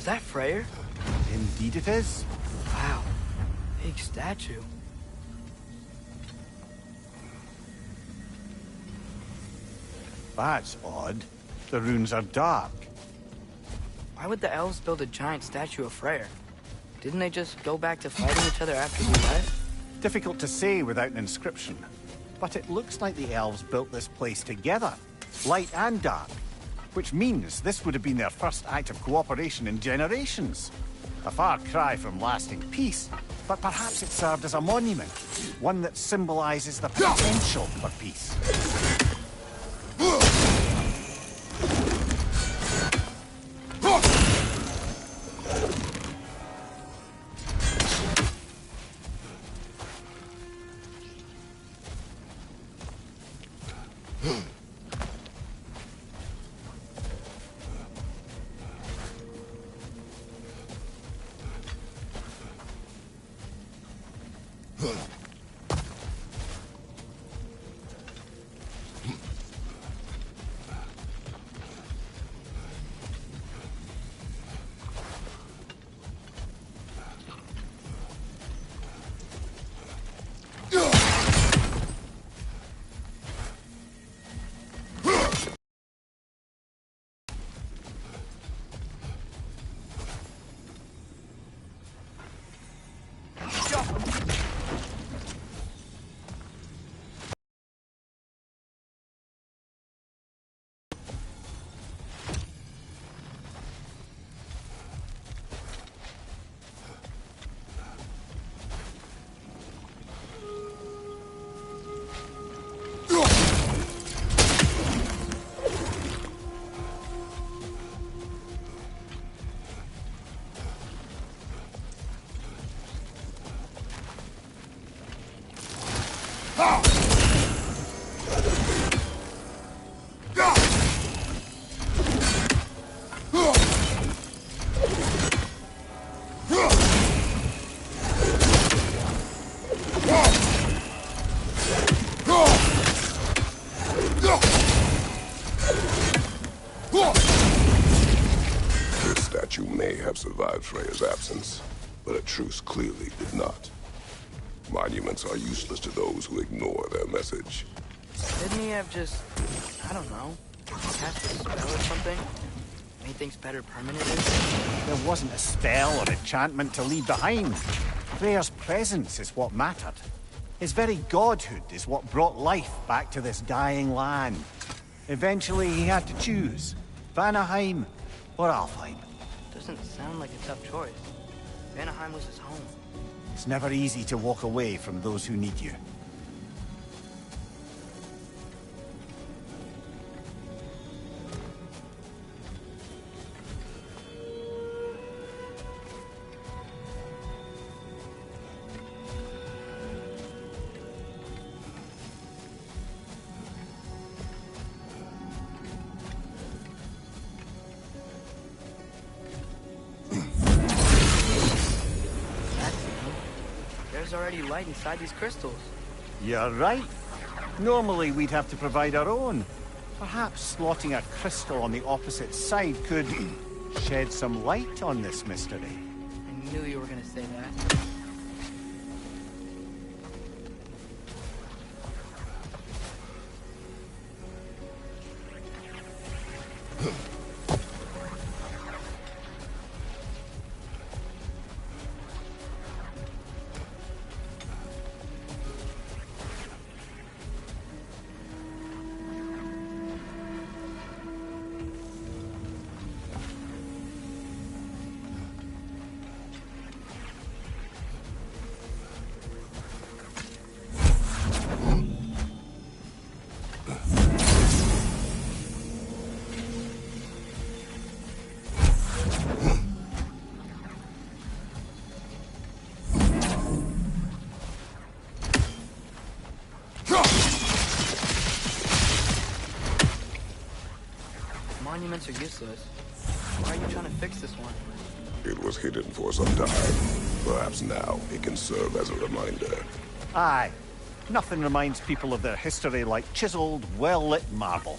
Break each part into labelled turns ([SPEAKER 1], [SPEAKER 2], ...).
[SPEAKER 1] Is that Freyr?
[SPEAKER 2] Indeed it is.
[SPEAKER 1] Wow. Big statue.
[SPEAKER 2] That's odd. The runes are dark.
[SPEAKER 1] Why would the elves build a giant statue of Freyr? Didn't they just go back to fighting each other after we left?
[SPEAKER 2] Difficult to say without an inscription. But it looks like the elves built this place together, light and dark. Which means this would have been their first act of cooperation in generations. A far cry from lasting peace, but perhaps it served as a monument, one that symbolizes the potential for peace.
[SPEAKER 3] Survived Freya's absence, but a truce clearly did not. Monuments are useless to those who ignore their message.
[SPEAKER 1] Didn't he have just, I don't know, cast a spell or something? Made things better permanently?
[SPEAKER 2] There wasn't a spell or enchantment to leave behind. Freya's presence is what mattered. His very godhood is what brought life back to this dying land. Eventually he had to choose, Vanaheim or Alfheim.
[SPEAKER 1] Doesn't sound like a tough choice. Vanaheim was his home.
[SPEAKER 2] It's never easy to walk away from those who need you.
[SPEAKER 1] Already light inside these crystals.
[SPEAKER 2] You're right. Normally we'd have to provide our own. Perhaps slotting a crystal on the opposite side could shed some light on this mystery.
[SPEAKER 1] I knew you were gonna say that. Monuments are useless. Why are you trying to fix this one?
[SPEAKER 3] It was hidden for some time. Perhaps now it can serve as a reminder.
[SPEAKER 2] Aye. Nothing reminds people of their history like chiseled, well-lit marble.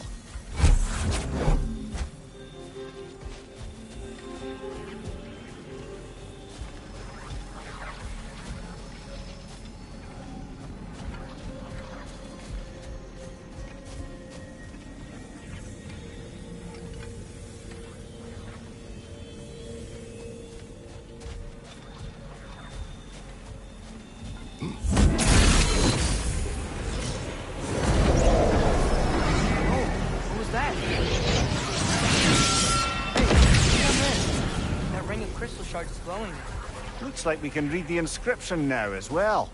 [SPEAKER 1] That ring of crystal shards is glowing now.
[SPEAKER 2] Looks like we can read the inscription now as well.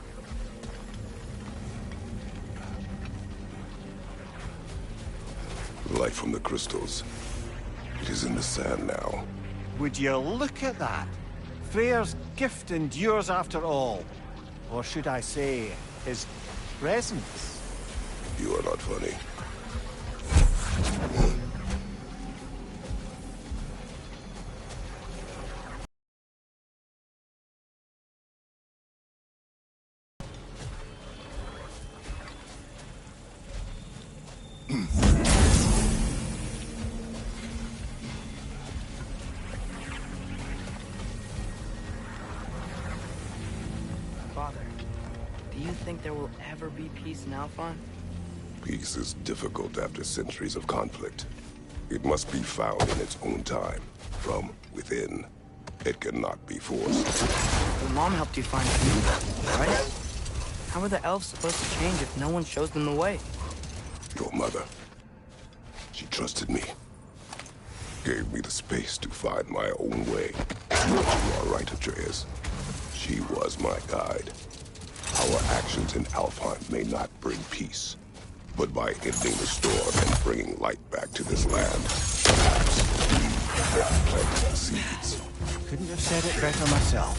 [SPEAKER 3] Light from the crystals. It is in the sand now.
[SPEAKER 2] Would you look at that? Freyr's gift endures after all. Or should I say, his presence.
[SPEAKER 3] You are not funny.
[SPEAKER 1] Father, do you think there will ever be peace in Alphon?
[SPEAKER 3] Peace is difficult after centuries of conflict. It must be found in its own time, from within. It cannot be forced.
[SPEAKER 1] Your mom helped you find peace, right? How are the elves supposed to change if no one shows them the way?
[SPEAKER 3] Your mother. She trusted me. Gave me the space to find my own way. You are right, Atreus. She was my guide. Our actions in Alphon may not bring peace, but by ending the storm and bringing light back to this land, perhaps we can plant the seeds.
[SPEAKER 2] Couldn't have said it better myself.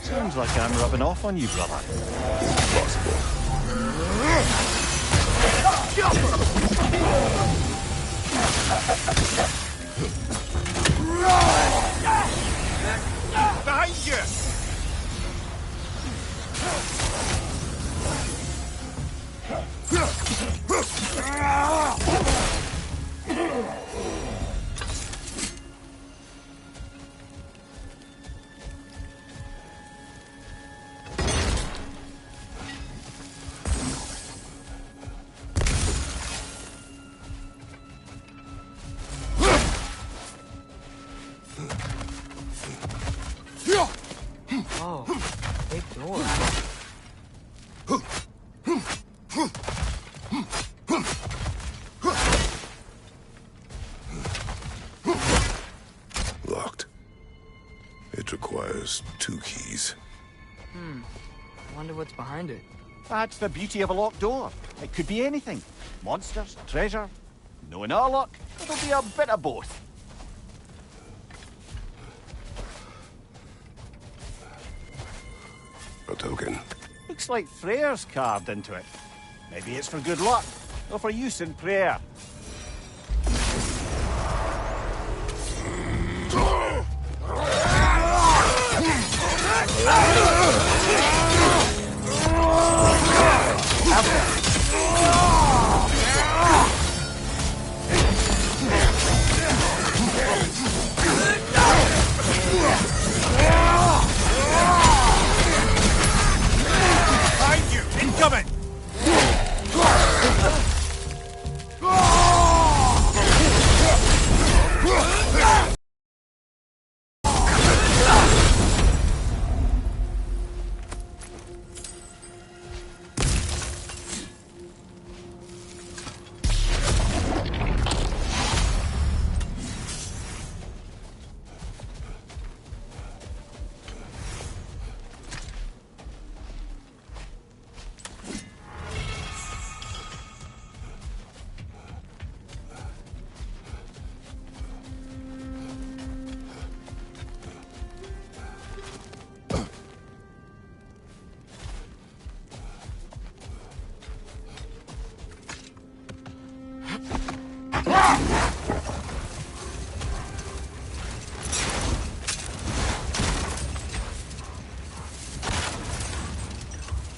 [SPEAKER 2] Sounds like I'm rubbing off on you, brother.
[SPEAKER 3] Impossible.
[SPEAKER 2] Behind you!
[SPEAKER 1] Oh, big door.
[SPEAKER 3] Locked. It requires 2 keys.
[SPEAKER 1] I wonder what's behind it.
[SPEAKER 2] That's the beauty of a locked door. It could be anything. Monsters, treasure. Knowing our luck, it'll be a bit of both.
[SPEAKER 3] A token.
[SPEAKER 2] Looks like Freyr's carved into it. Maybe it's for good luck, or for use in prayer. Behind you! Incoming!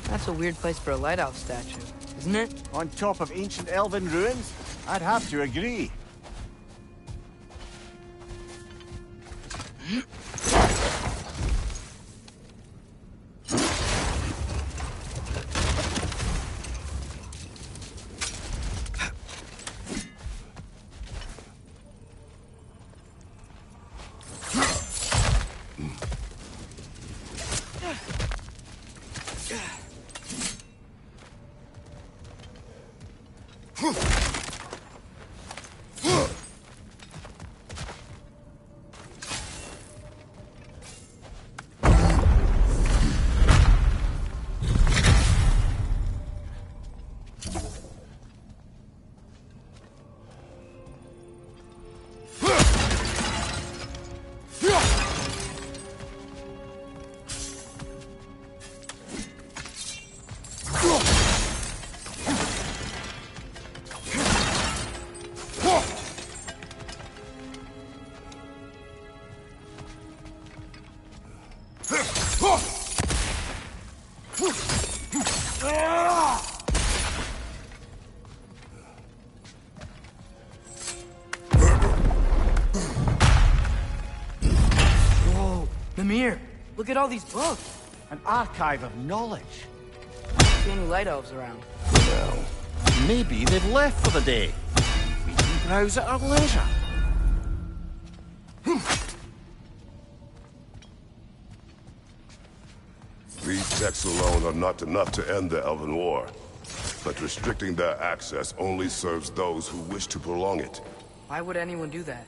[SPEAKER 1] That's a weird place for a light elf statue, isn't it?
[SPEAKER 2] On top of ancient elven ruins? I'd have to agree.
[SPEAKER 1] here. Look at all these books.
[SPEAKER 2] An archive of knowledge.
[SPEAKER 1] I don't see any light elves around.
[SPEAKER 3] Now,
[SPEAKER 2] Maybe they've left for the day. We can browse at our leisure.
[SPEAKER 3] these texts alone are not enough to end the Elven War. But restricting their access only serves those who wish to prolong it.
[SPEAKER 1] Why would anyone do that?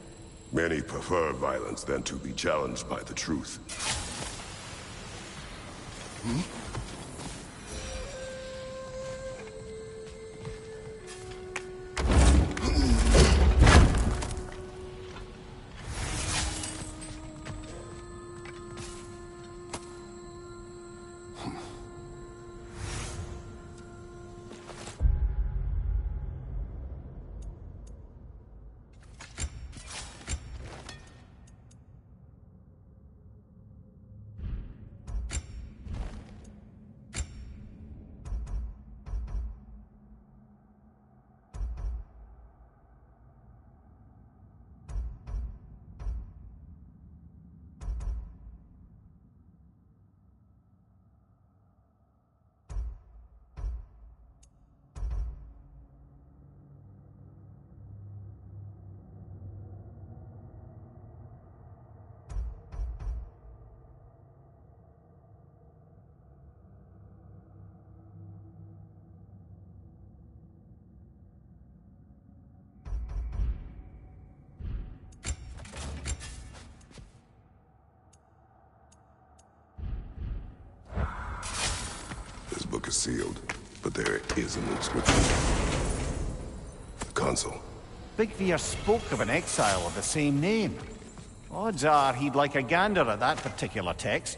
[SPEAKER 3] Many prefer violence than to be challenged by the truth. This book is sealed, but there is an inscription. The console.
[SPEAKER 2] Big Veer spoke of an exile of the same name. Odds are he'd like a gander at that particular text.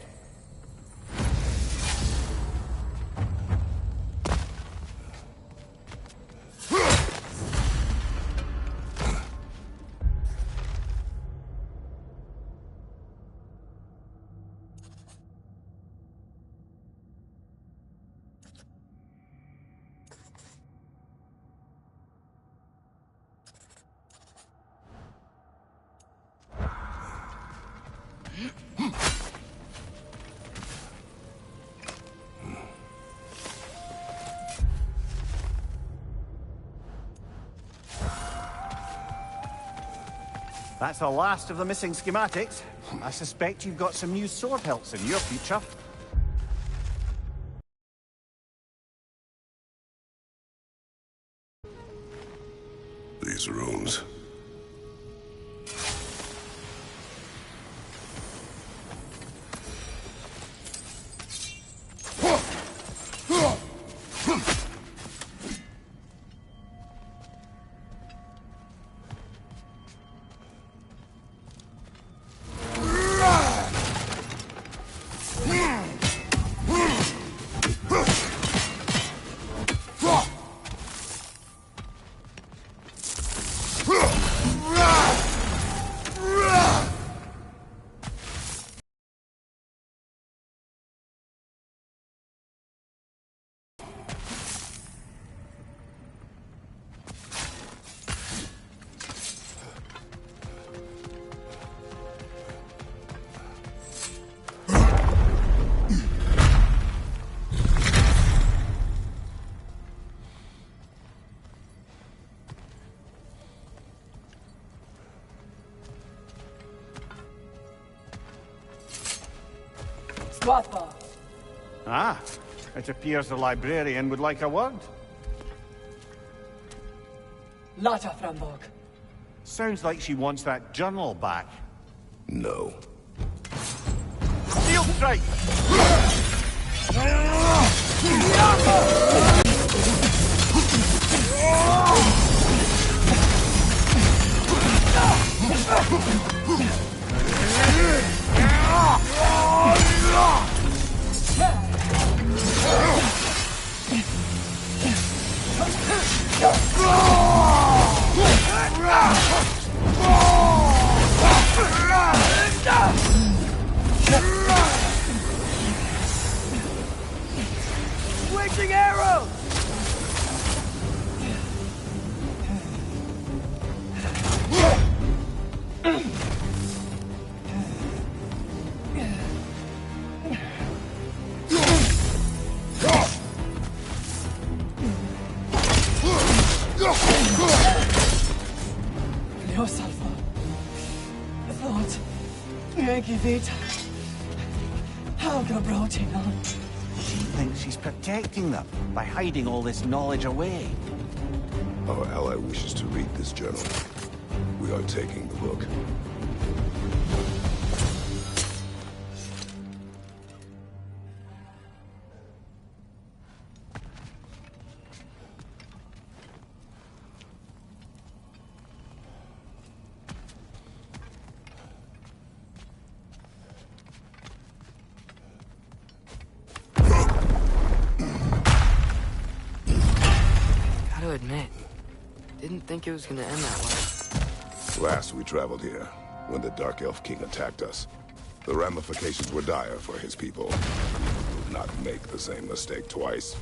[SPEAKER 2] That's the last of the missing schematics. I suspect you've got some new sword hilts in your future.
[SPEAKER 3] These runes.
[SPEAKER 2] Ah, it appears the librarian would like a word.
[SPEAKER 4] Lata Frambog.
[SPEAKER 2] Sounds like she wants that journal back.
[SPEAKER 3] No.
[SPEAKER 2] Steel strike!
[SPEAKER 1] Switching arrows!
[SPEAKER 4] yourself up. Thought, Vita. Helga brought it on.
[SPEAKER 2] She thinks she's protecting them by hiding all this knowledge away.
[SPEAKER 3] Our ally wishes to read this journal. We are taking the book.
[SPEAKER 1] Gotta admit, didn't think it was gonna end that way.
[SPEAKER 3] Last we traveled here, when the Dark Elf King attacked us, the ramifications were dire for his people. We would not make the same mistake twice.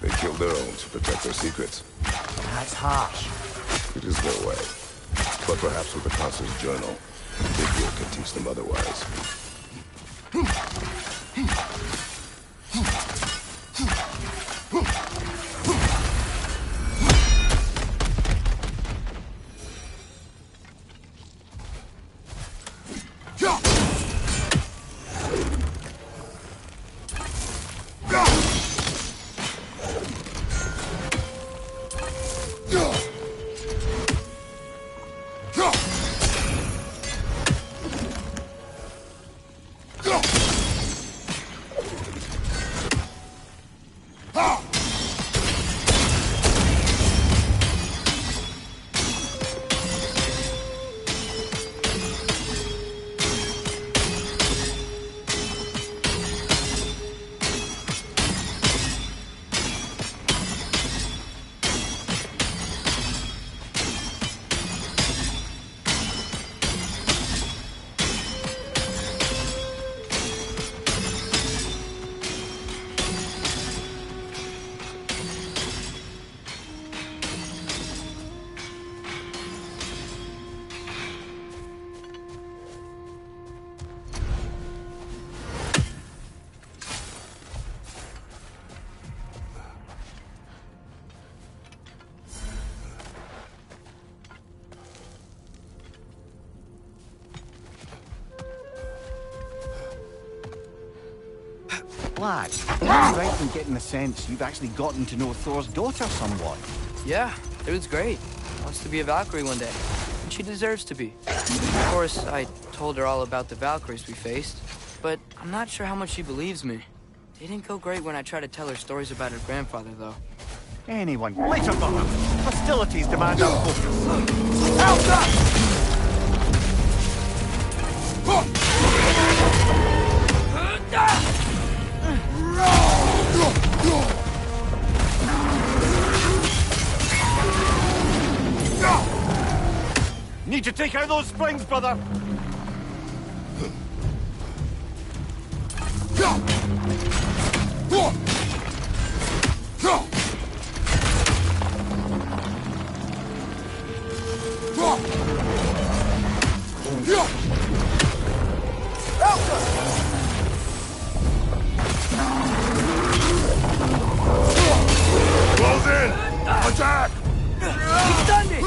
[SPEAKER 3] They killed their own to protect their secrets.
[SPEAKER 2] That's harsh.
[SPEAKER 3] It is their way. But perhaps with the Consul's journal, Figure can teach them otherwise.
[SPEAKER 2] Lad, I'm right in getting the sense you've actually gotten to know Thor's daughter somewhat.
[SPEAKER 1] Yeah, it was great. Wants to be a Valkyrie one day. And she deserves to be. Of course, I told her all about the Valkyries we faced, but I'm not sure how much she believes me. It didn't go great when I tried to tell her stories about her grandfather, though.
[SPEAKER 2] Anyone, later, brother. Hostilities demand our focus. Help! Need to take out those springs, brother!
[SPEAKER 3] Close in! Attack!
[SPEAKER 1] He stunned me!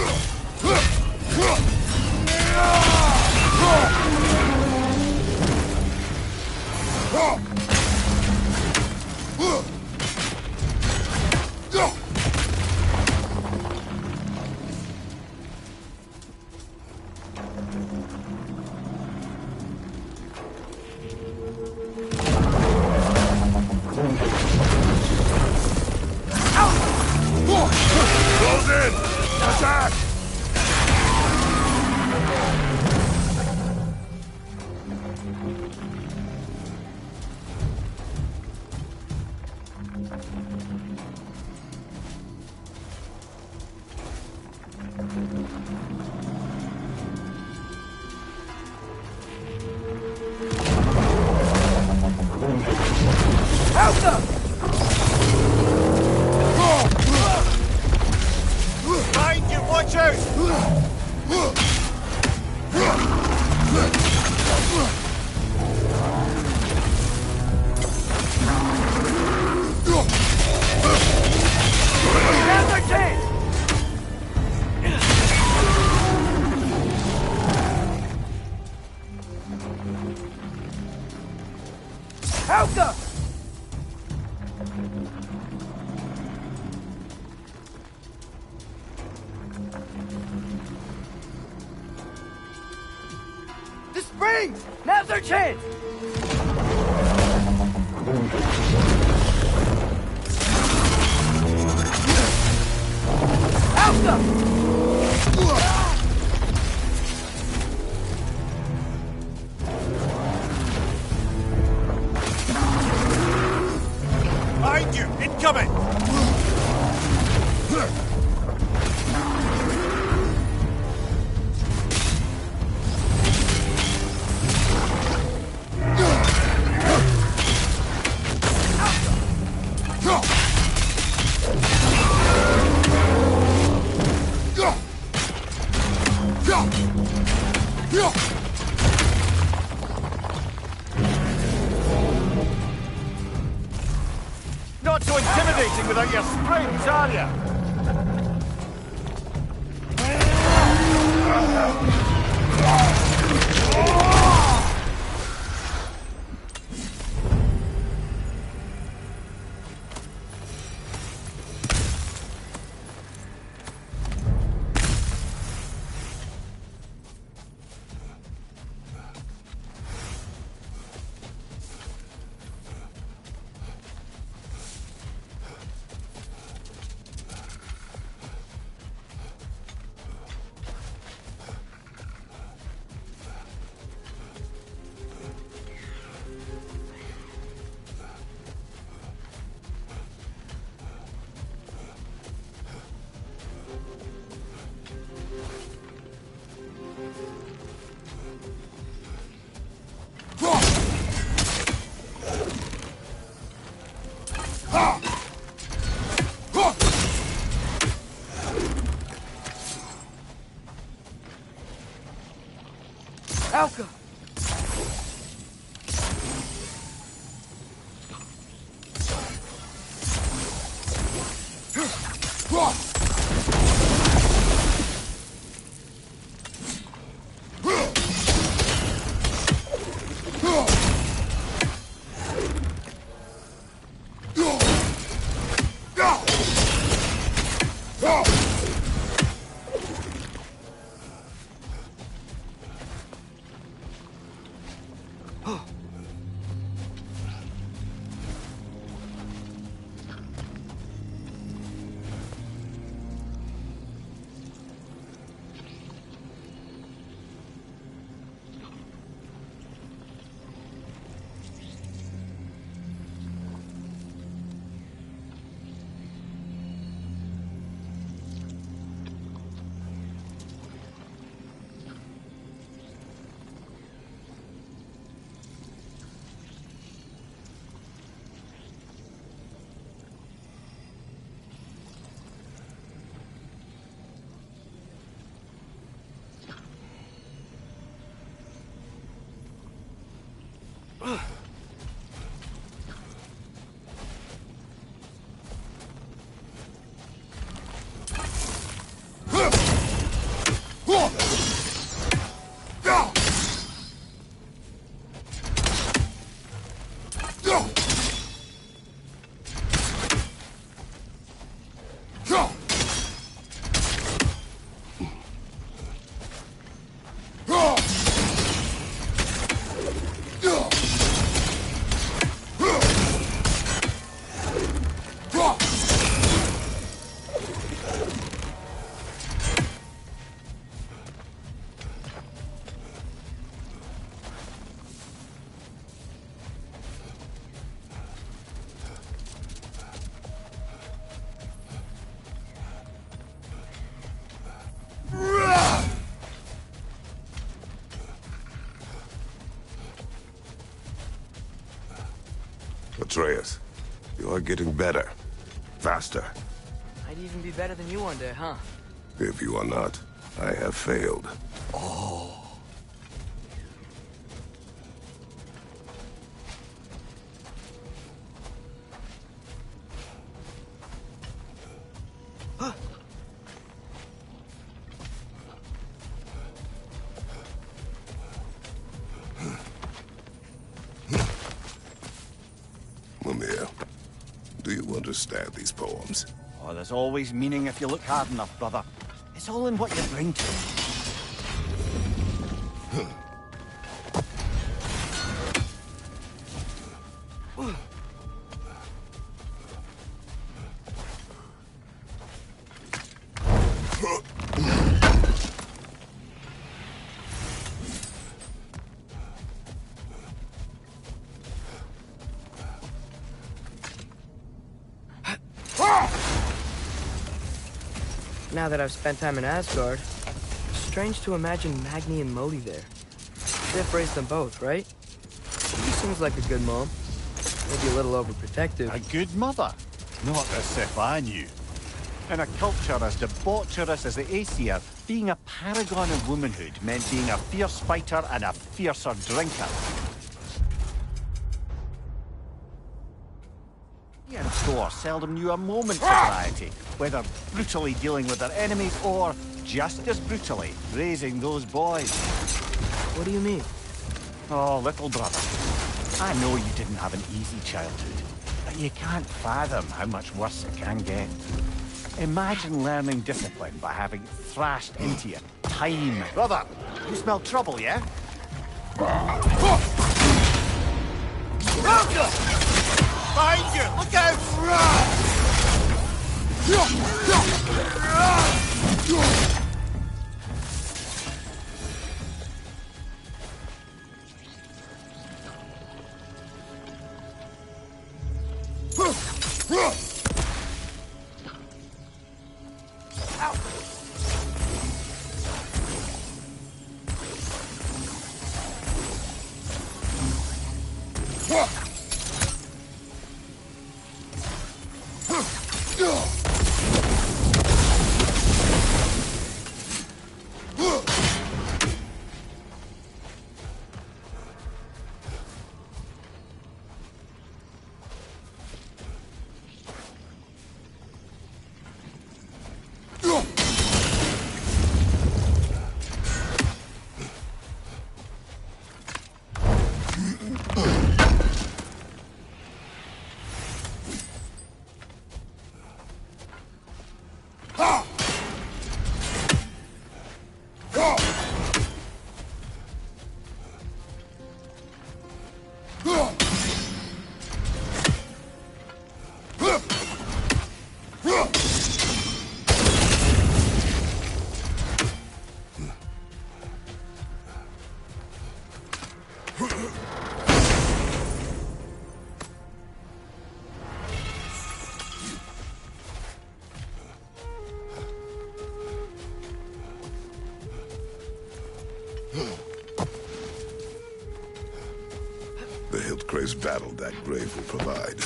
[SPEAKER 3] Close in! Attack!
[SPEAKER 2] Behind you, watch out!
[SPEAKER 1] Now's our chance! Alka! The springs! Now's our chance! Alka!
[SPEAKER 2] Behind you, incoming! Not so intimidating without your springs, are you?
[SPEAKER 1] Alka!
[SPEAKER 3] Atreus, You're getting better. Faster.
[SPEAKER 1] I'd even be better than you one day, huh?
[SPEAKER 3] If you are not, I have failed. Mimir, do you understand these poems?
[SPEAKER 2] Oh, there's always meaning if you look hard enough, brother. It's all in what you bring to it.
[SPEAKER 1] Now that I've spent time in Asgard, it's strange to imagine Magni and Modi there. Sif raised them both, right? She seems like a good mom. Maybe a little overprotective.
[SPEAKER 2] A good mother. Not the Sif I knew. In a culture as debaucherous as the Aesir, being a paragon of womanhood meant being a fierce fighter and a fiercer drinker. And Thor seldom knew a moment's sobriety, whether brutally dealing with their enemies or, just as brutally, raising those boys.
[SPEAKER 1] What do you mean?
[SPEAKER 2] Oh, little brother, I know you didn't have an easy childhood, but you can't fathom how much worse it can get. Imagine learning discipline by having it thrashed into you time. Brother, you smell trouble, yeah? Behind you! Look out!
[SPEAKER 3] The Hildcrave's battle that grave will provide.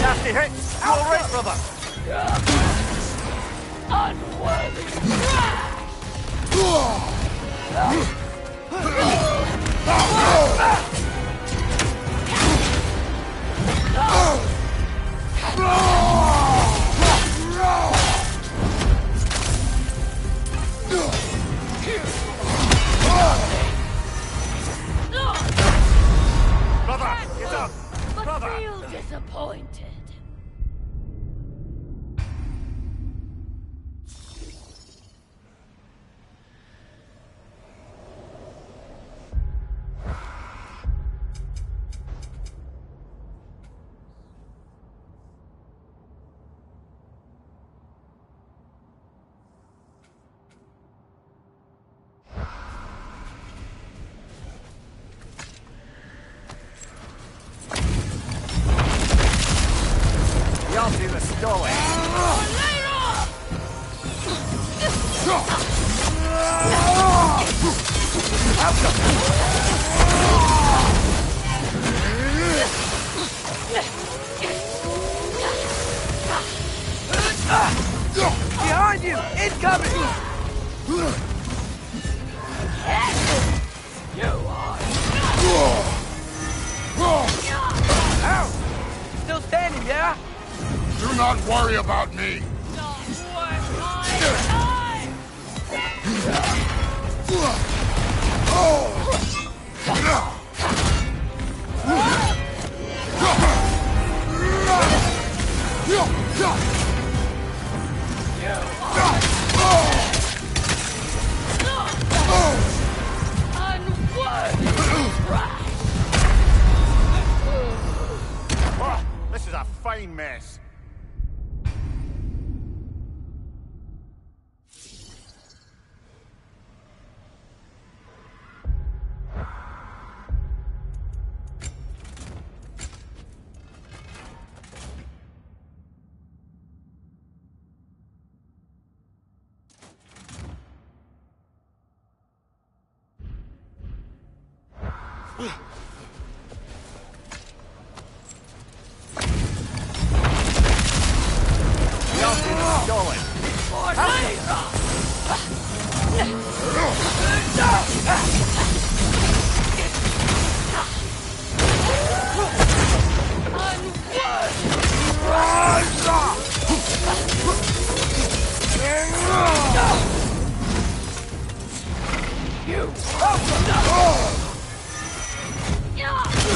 [SPEAKER 2] Nasty hit! You all right, brother?
[SPEAKER 4] Unworthy trash!
[SPEAKER 1] Behind you! Incoming! Ow! Still standing, yeah?
[SPEAKER 3] Do not worry about me.
[SPEAKER 2] This is a fine mess.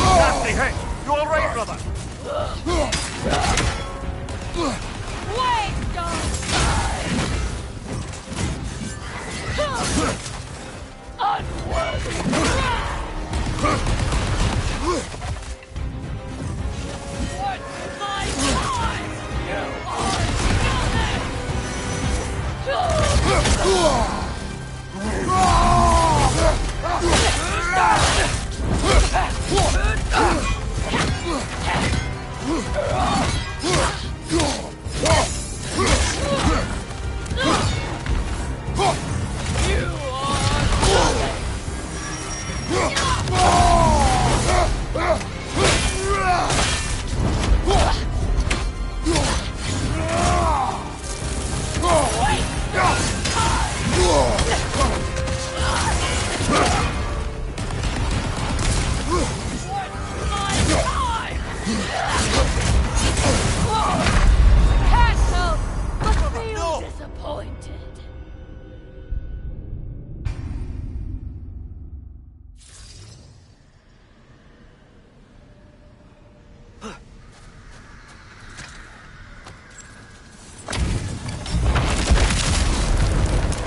[SPEAKER 2] Nasty hit! You all right, brother?
[SPEAKER 5] Wait, don't die! Unworthy! What's my time? You are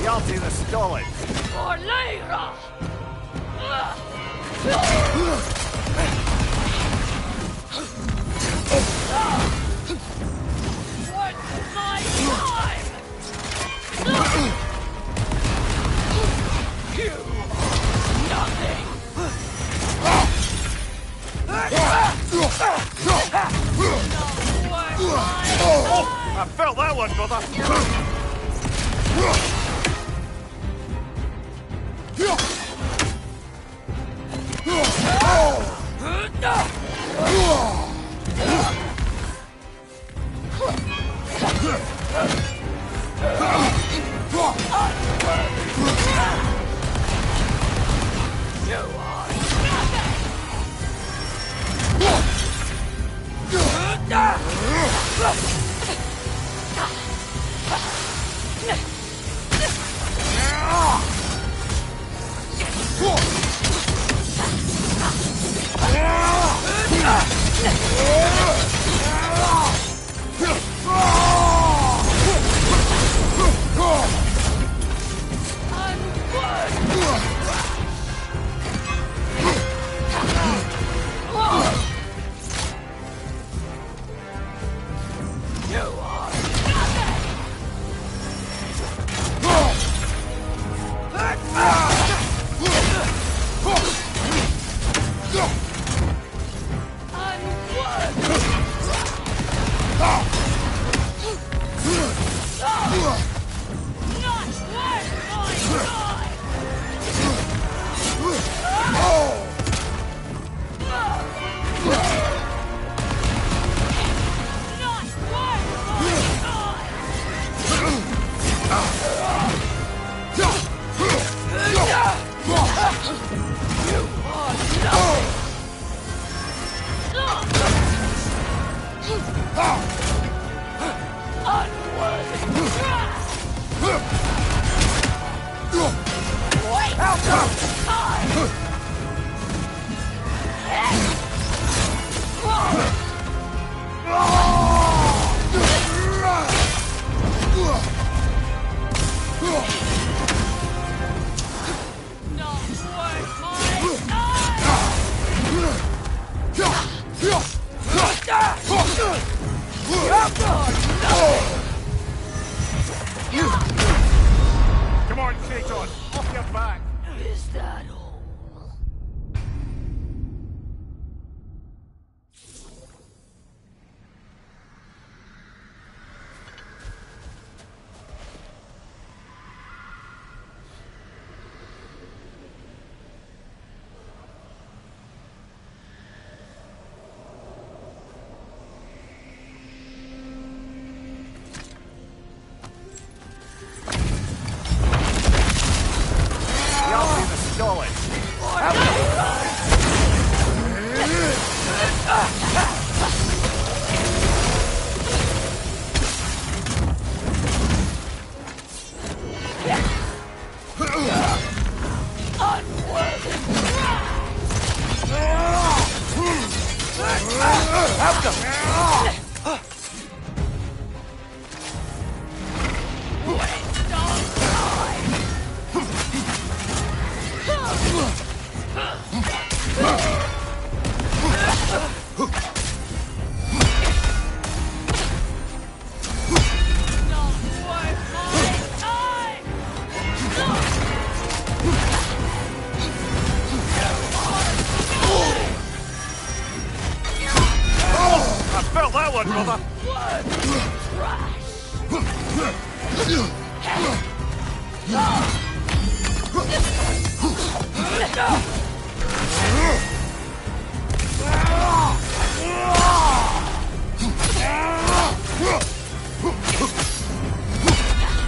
[SPEAKER 2] Reality the stolid.
[SPEAKER 5] For later! What's my time? You nothing!
[SPEAKER 2] I felt that one, brother.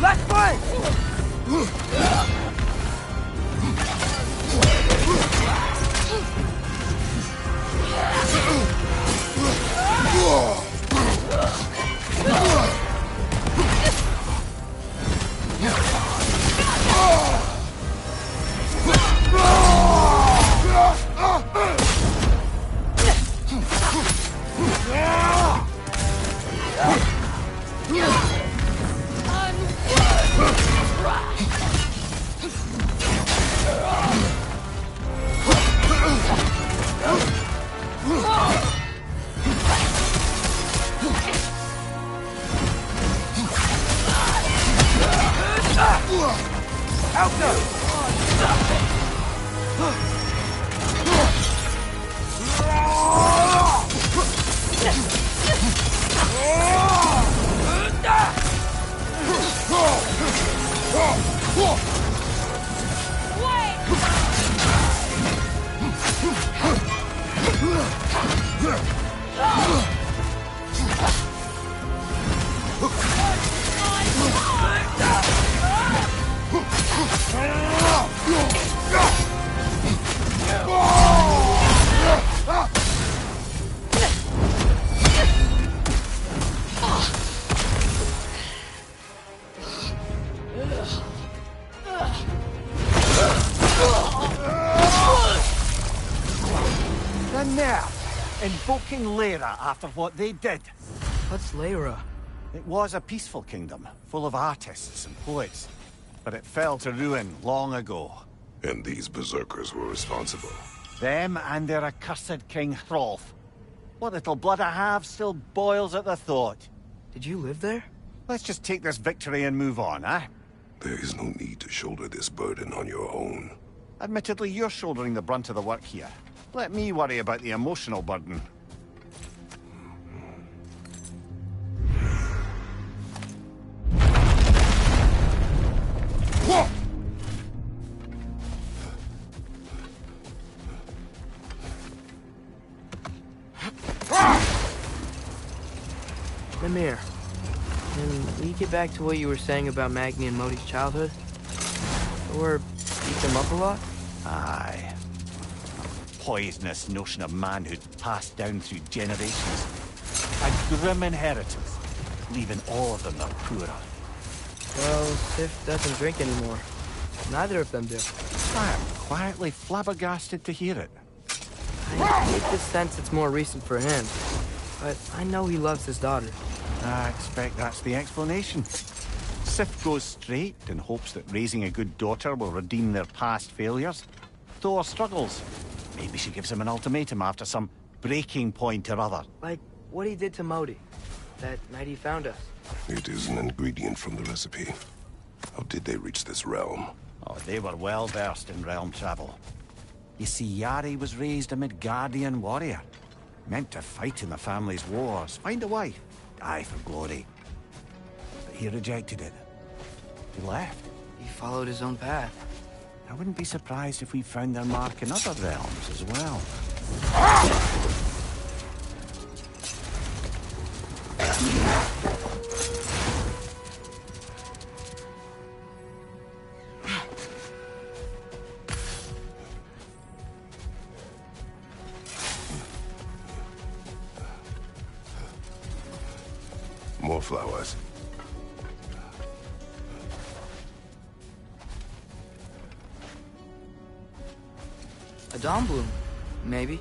[SPEAKER 1] Left flank!
[SPEAKER 2] Invoking Lyra after what they did.
[SPEAKER 1] What's Lyra?
[SPEAKER 2] It was a peaceful kingdom, full of artists and poets. But it fell to ruin long ago.
[SPEAKER 3] And these berserkers were responsible.
[SPEAKER 2] Them and their accursed King Hrolf. What little blood I have still boils at the thought.
[SPEAKER 1] Did you live there?
[SPEAKER 2] Let's just take this victory and move on, eh?
[SPEAKER 3] There is no need to shoulder this burden on your own.
[SPEAKER 2] Admittedly, you're shouldering the brunt of the work here. Let me worry about the emotional burden.
[SPEAKER 1] Mimir, can we get back to what you were saying about Magni and Modi's childhood? Or beat them up a lot?
[SPEAKER 2] Aye. Poisonous notion of manhood passed down through generations. A grim inheritance, leaving all of them the poorer.
[SPEAKER 1] Well, Sif doesn't drink anymore. Neither of them do.
[SPEAKER 2] I am quietly flabbergasted to hear it.
[SPEAKER 1] I get the sense it's more recent for him. But I know he loves his daughter.
[SPEAKER 2] I expect that's the explanation. Sif goes straight and hopes that raising a good daughter will redeem their past failures. Thor struggles. Maybe she gives him an ultimatum after some breaking point or other.
[SPEAKER 1] Like what he did to Modi, that night he found us.
[SPEAKER 3] It is an ingredient from the recipe. How did they reach this realm?
[SPEAKER 2] Oh, they were well versed in realm travel. You see, Yari was raised a Midgardian warrior. Meant to fight in the family's wars, find a wife, die for glory. But he rejected it. He left.
[SPEAKER 1] He followed his own path.
[SPEAKER 2] I wouldn't be surprised if we found their mark in other realms as well.
[SPEAKER 3] More flowers.
[SPEAKER 1] A dawn bloom, maybe.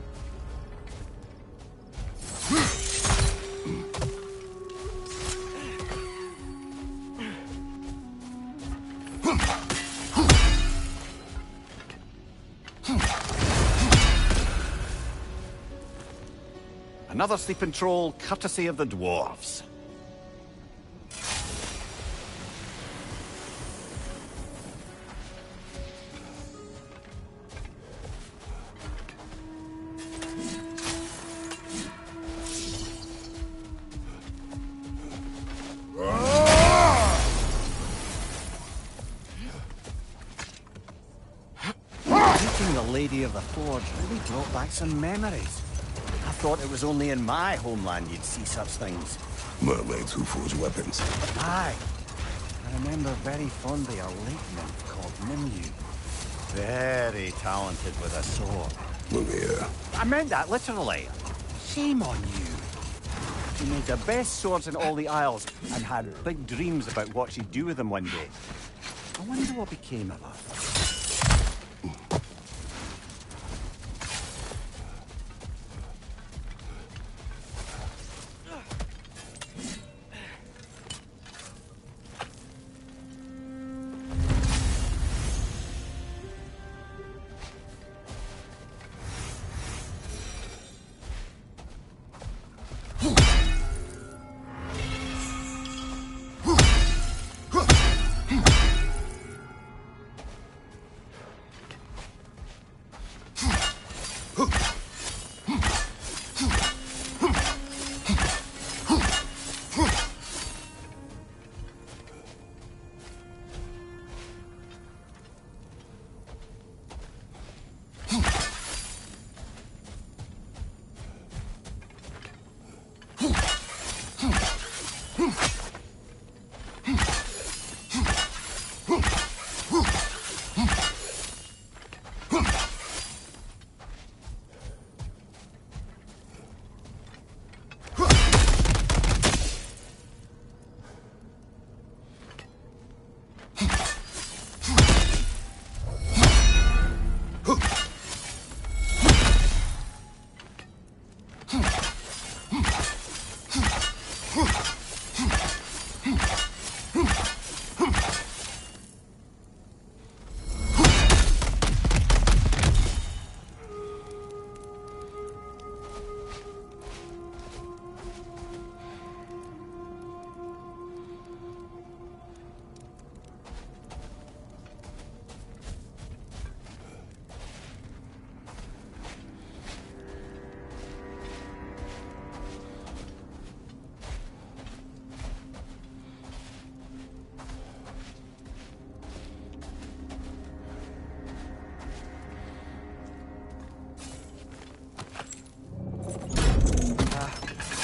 [SPEAKER 2] Another sleeping troll, courtesy of the dwarves. the Lady of the Forge really brought back some memories. I thought it was only in my homeland you'd see such things.
[SPEAKER 3] Mermaids who forge weapons.
[SPEAKER 2] Aye. I remember very fondly a lake nymph called Nimue. Very talented with a sword.
[SPEAKER 3] Mimir.
[SPEAKER 2] I meant that literally. Shame on you. She made the best swords in all the Isles and had big dreams about what she'd do with them one day. I wonder what became of her.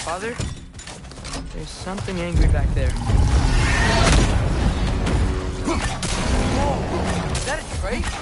[SPEAKER 1] Father? There's something angry back there. Whoa! Is that a trach?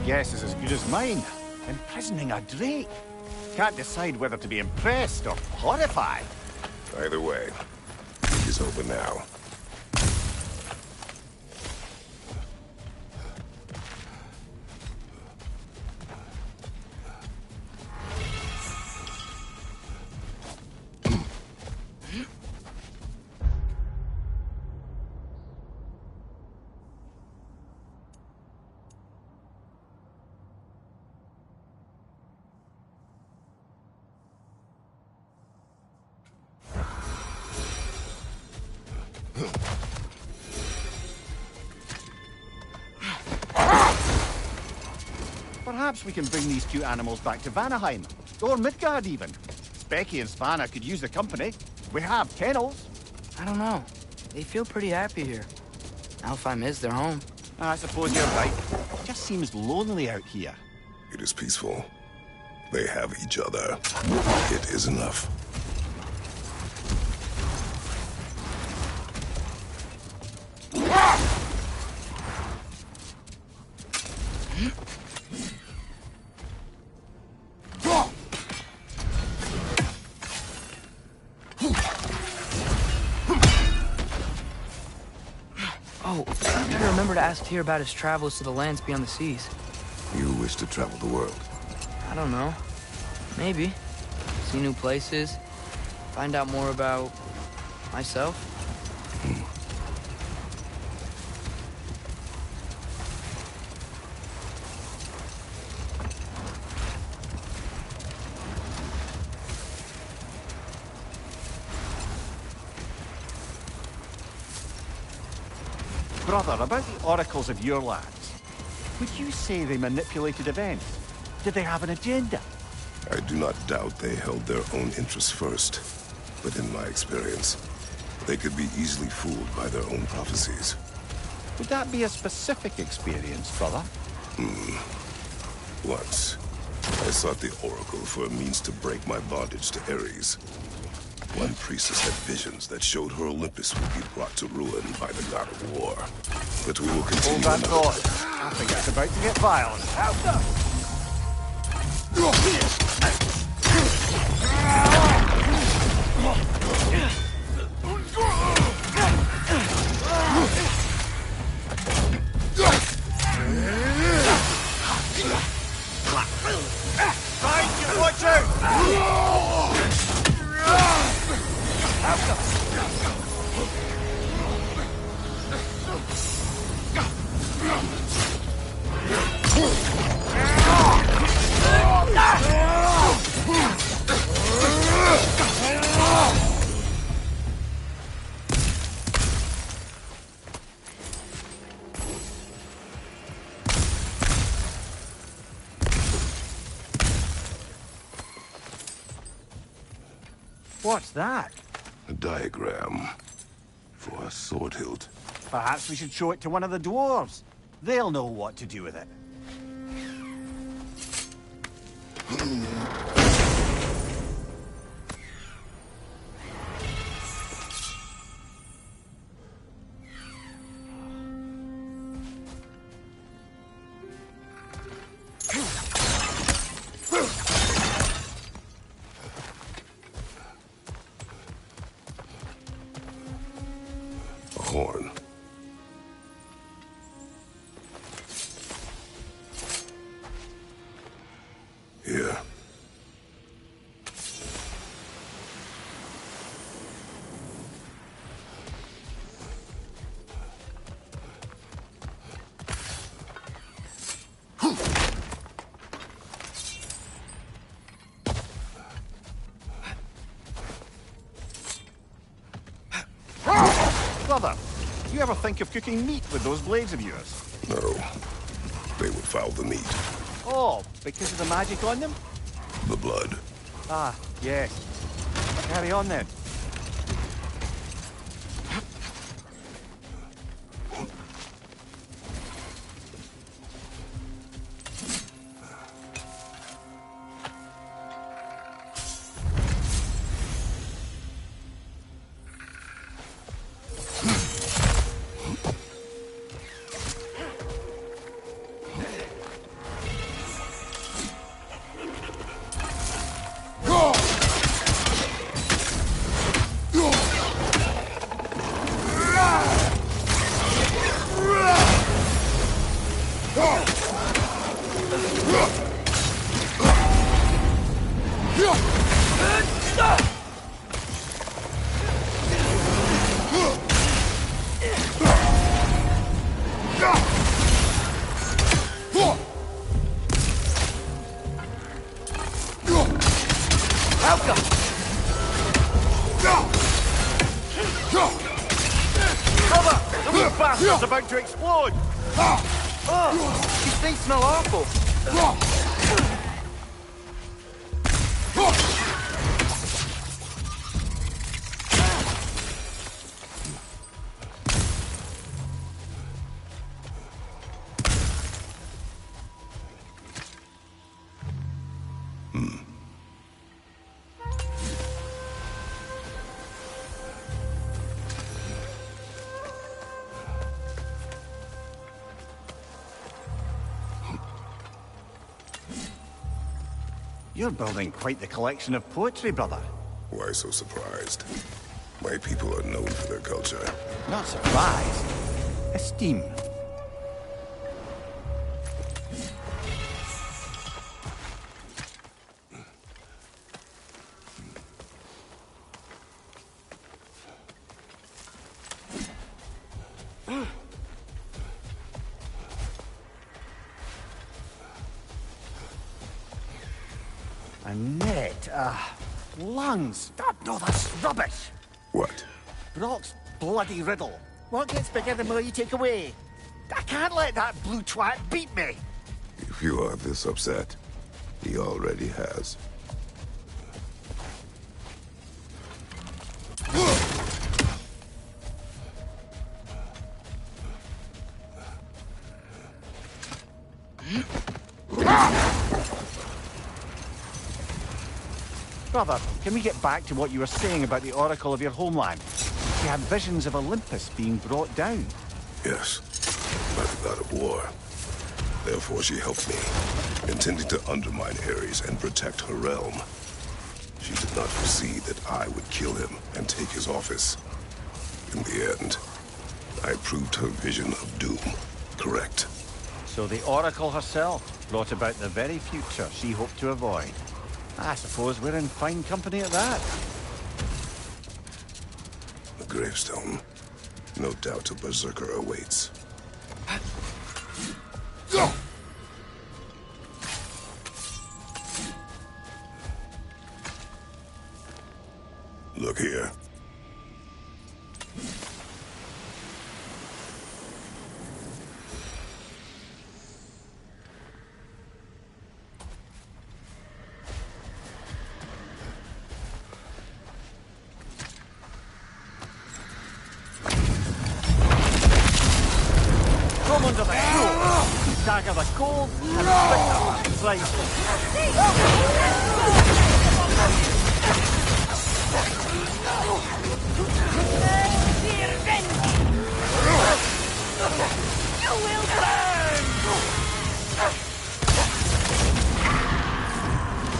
[SPEAKER 2] Guess is as good as mine. Imprisoning a drake. Can't decide whether to be impressed or horrified.
[SPEAKER 3] Either way, it's over now.
[SPEAKER 2] Perhaps we can bring these two animals back to Vanaheim, or Midgard even. Becky and Spanna could use the company. We have kennels.
[SPEAKER 1] I don't know. They feel pretty happy here. Alfheim is their home.
[SPEAKER 2] I suppose you're right. It just seems lonely out here.
[SPEAKER 3] It is peaceful. They have each other. It is enough.
[SPEAKER 1] Oh, I gotta remember to ask Tyr about his travels to the lands beyond the seas.
[SPEAKER 3] You wish to travel the world?
[SPEAKER 1] I don't know. Maybe. See new places. Find out more about myself.
[SPEAKER 2] Brother, about the oracles of your lands, would you say they manipulated events? Did they have an agenda?
[SPEAKER 3] I do not doubt they held their own interests first. But in my experience, they could be easily fooled by their own prophecies.
[SPEAKER 2] Would that be a specific experience, brother?
[SPEAKER 3] Once, I sought the Oracle for a means to break my bondage to Ares. One priestess had visions that showed her Olympus would be brought to ruin by the god of war. But we will continue.
[SPEAKER 2] Hold that thought. I think it's about to get violent. Watch out! What's that?
[SPEAKER 3] A diagram for a sword hilt.
[SPEAKER 2] Perhaps we should show it to one of the dwarves. They'll know what to do with it.
[SPEAKER 3] Horn. Here.
[SPEAKER 2] Brother, do you ever think of cooking meat with those blades of yours?
[SPEAKER 3] No. They would foul the meat.
[SPEAKER 2] Oh, because of the magic on them?
[SPEAKER 3] The blood.
[SPEAKER 2] Ah, yes. Carry on then. It's about to explode! Oh, these things smell awful! You're building quite the collection of poetry, brother.
[SPEAKER 3] Why so surprised? My people are known for their culture.
[SPEAKER 2] Not surprised. Esteem. A net, lungs. God, no, that's rubbish.
[SPEAKER 3] What?
[SPEAKER 2] Brock's bloody riddle. What gets bigger the more you take away? I can't let that blue twat beat me.
[SPEAKER 3] If you are this upset, he already has.
[SPEAKER 2] Brother, can we get back to what you were saying about the oracle of your homeland? You had visions of Olympus being brought down.
[SPEAKER 3] Yes, by the god of war. Therefore she helped me, intending to undermine Ares and protect her realm. She did not foresee that I would kill him and take his office. In the end, I proved her vision of doom correct.
[SPEAKER 2] So the oracle herself brought about the very future she hoped to avoid. I suppose we're in fine company at that.
[SPEAKER 3] The gravestone. No doubt a berserker awaits. Look here.
[SPEAKER 2] Come under the cool. Dagger the gold and stick the slice.
[SPEAKER 5] You will burn!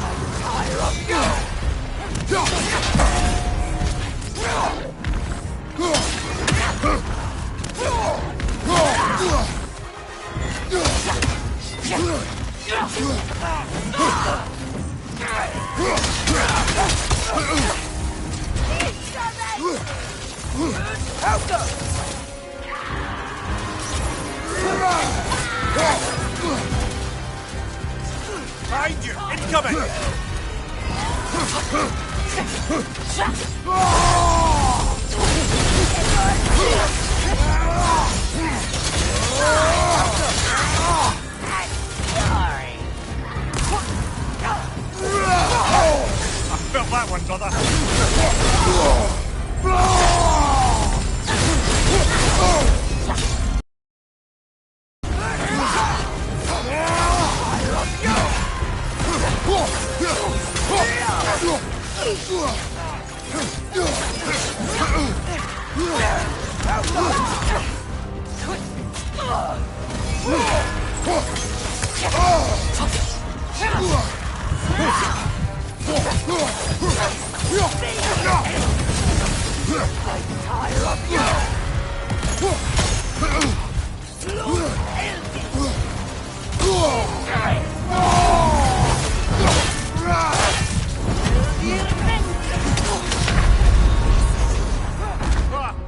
[SPEAKER 5] I'm tired of you!
[SPEAKER 2] Behind you! Incoming! I felt that one, brother.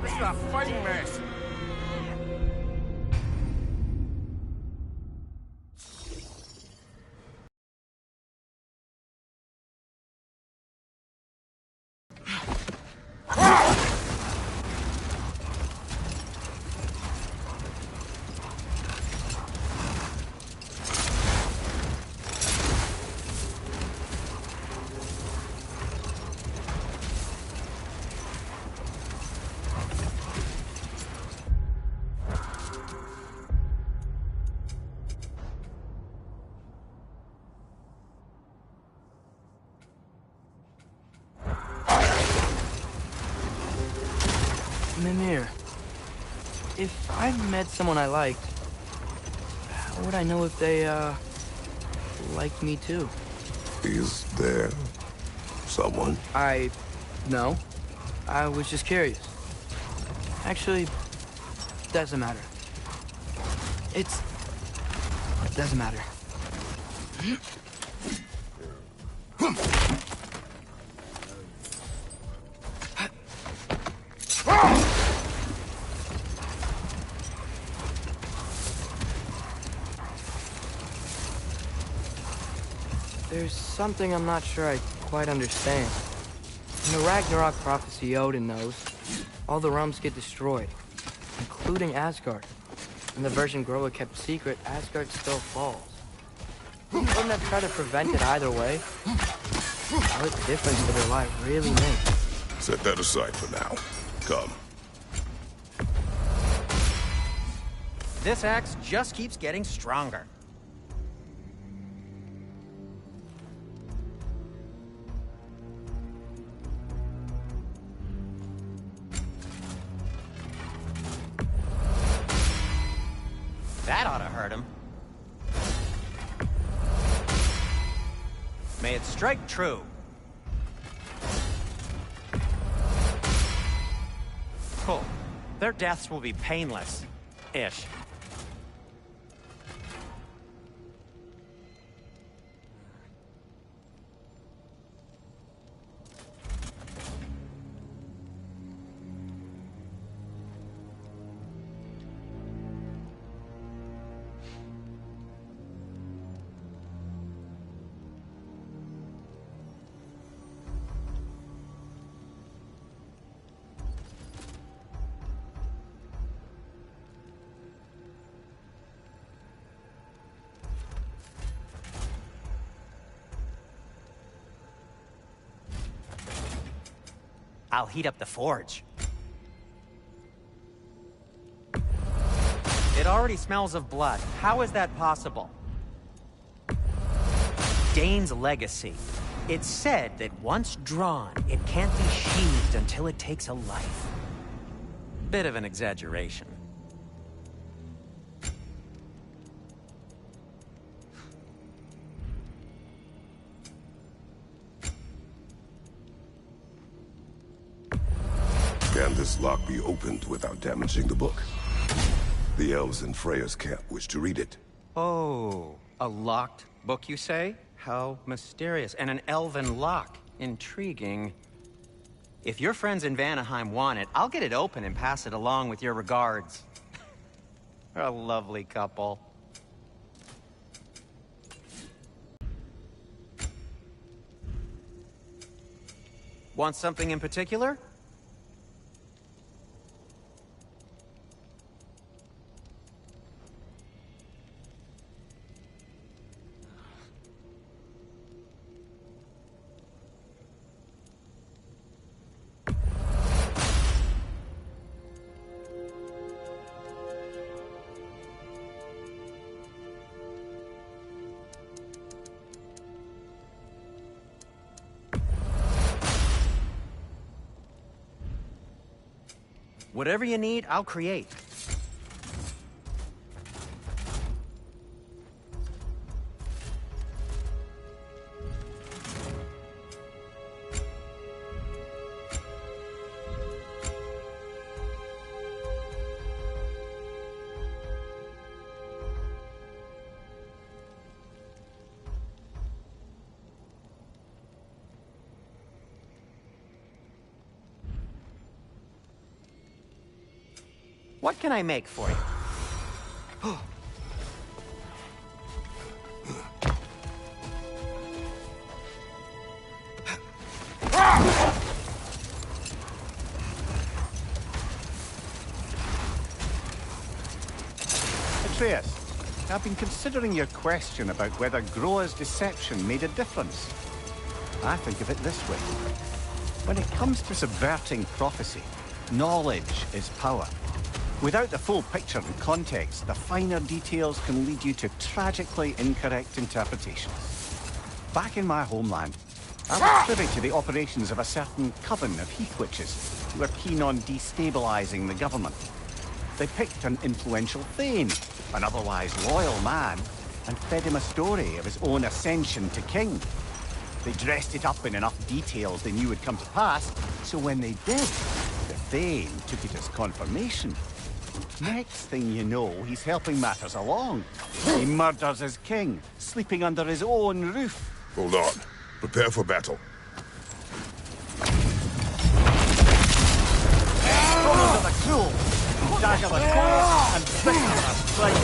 [SPEAKER 2] This is a fighting mess.
[SPEAKER 1] Mimir, if I met someone I liked, how would I know if they, liked me too?
[SPEAKER 3] Is there someone?
[SPEAKER 1] No. I was just curious. Actually, doesn't matter. It doesn't matter. There's something I'm not sure I quite understand. In the Ragnarok prophecy Odin knows, all the realms get destroyed, including Asgard. In the version Groa kept secret, Asgard still falls. He wouldn't have tried to prevent it either way. What difference would their life really make?
[SPEAKER 3] Set that aside for now. Come.
[SPEAKER 6] This axe just keeps getting stronger. That ought to hurt him. May it strike true. Cool. Their deaths will be painless-ish. I'll heat up the forge. It already smells of blood. How is that possible? Dane's legacy. It's said that once drawn, it can't be sheathed until it takes a life. Bit of an exaggeration.
[SPEAKER 3] Can this lock be opened without damaging the book? The elves in Freya's camp wish to read it.
[SPEAKER 6] Oh, a locked book, you say? How mysterious. And an elven lock. Intriguing. If your friends in Vanaheim want it, I'll get it open and pass it along with your regards. They're a lovely couple. Want something in particular? Whatever you need, I'll create. What can I make for you?
[SPEAKER 2] Atreus, I've been considering your question about whether Groa's deception made a difference. I think of it this way. When it comes to subverting prophecy, knowledge is power. Without the full picture and context, the finer details can lead you to tragically incorrect interpretations. Back in my homeland, I was privy to the operations of a certain coven of heath witches who were keen on destabilizing the government. They picked an influential thane, an otherwise loyal man, and fed him a story of his own ascension to king. They dressed it up in enough details they knew would come to pass, so when they did, the Thane took it as confirmation. Next thing you know, he's helping matters along. He murders his king, sleeping under his own roof.
[SPEAKER 3] Hold on. Prepare for battle.
[SPEAKER 2] Follows the cruel, dagger the cold, and bitter the strike.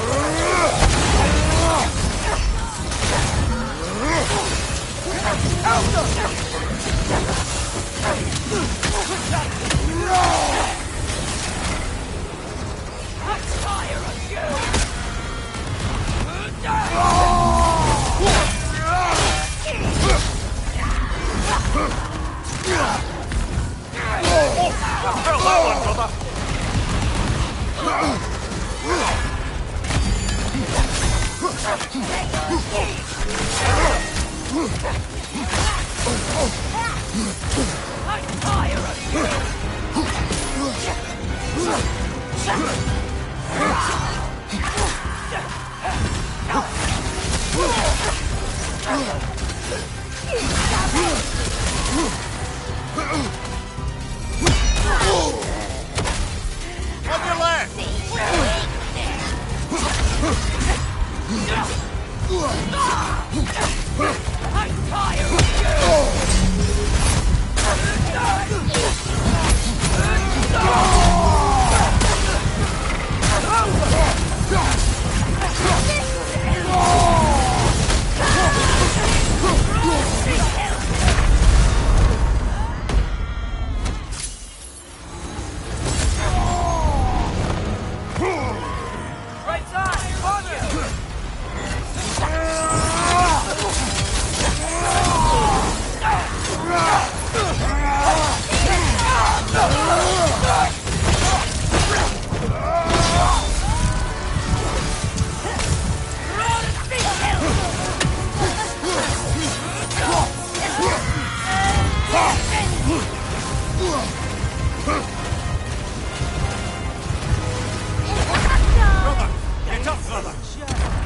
[SPEAKER 5] I'm tired of you! I'm tired of you!
[SPEAKER 2] On your left!
[SPEAKER 5] I'm tired of right side! On it!
[SPEAKER 2] Get up, brother!
[SPEAKER 5] Just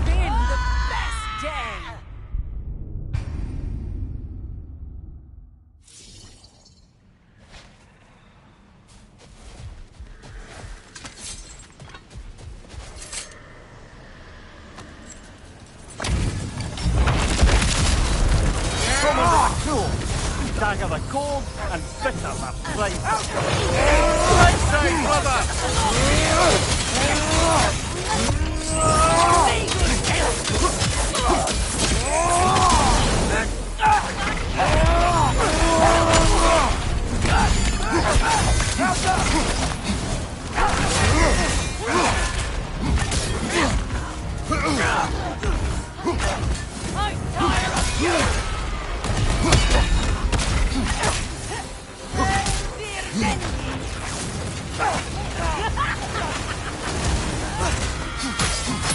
[SPEAKER 5] been the best day!
[SPEAKER 2] Cruel, dagger the cold, and bitter the bright. Right side, brother!
[SPEAKER 5] I'm tired of you!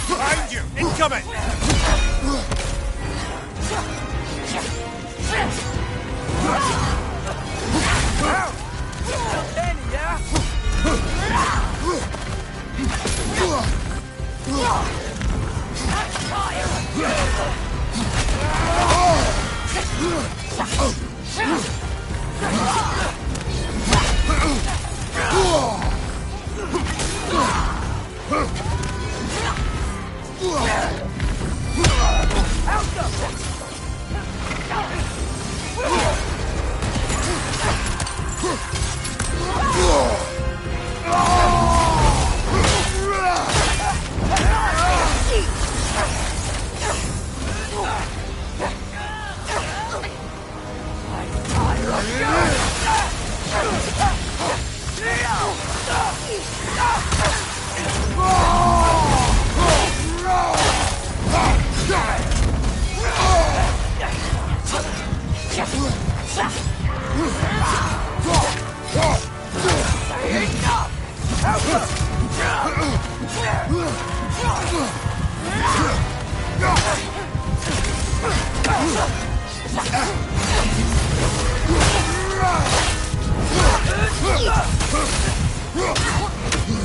[SPEAKER 2] Behind you! Incoming!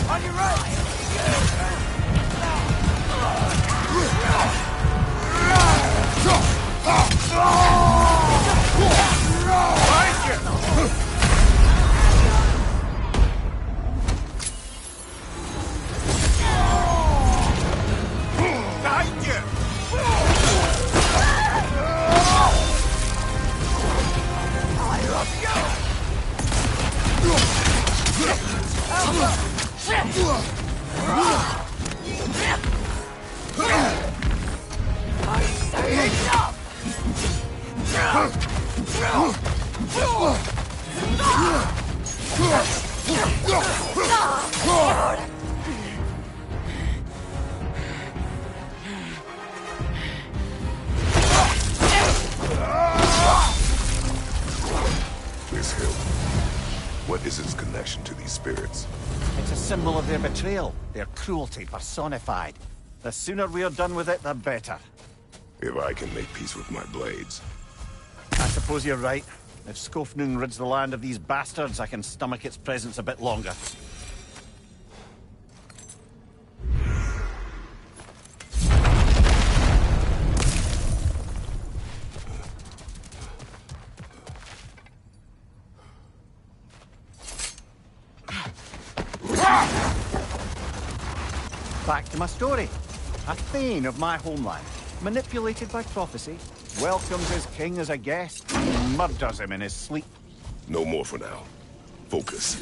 [SPEAKER 5] On your right!
[SPEAKER 3] This hill. What is its connection to these spirits?
[SPEAKER 2] It's a symbol of their betrayal, their cruelty personified. The sooner we're done with it, the better.
[SPEAKER 3] If I can make peace with my blades.
[SPEAKER 2] I suppose you're right. If Skofnung rids the land of these bastards, I can stomach its presence a bit longer. Back to my story. A Thane of my homeland, manipulated by prophecy, welcomes his king as a guest, and murders him in his sleep.
[SPEAKER 3] No more for now. Focus.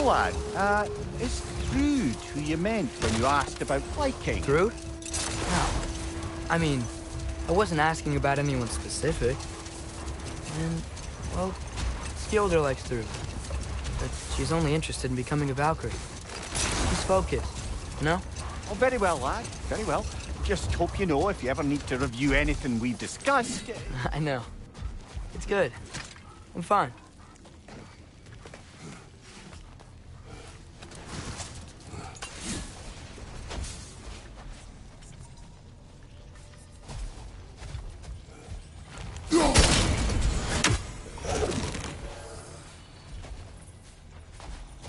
[SPEAKER 2] Lad, is Thrud who you meant when you asked about Viking?
[SPEAKER 1] Thrud? No. I mean, I wasn't asking about anyone specific. And, well, Skilder likes Thrud. But she's only interested in becoming a Valkyrie. She's focused, you know?
[SPEAKER 2] Oh, very well, lad. Very well. Just hope you know if you ever need to review anything we've discussed.
[SPEAKER 1] I know. It's good. I'm fine.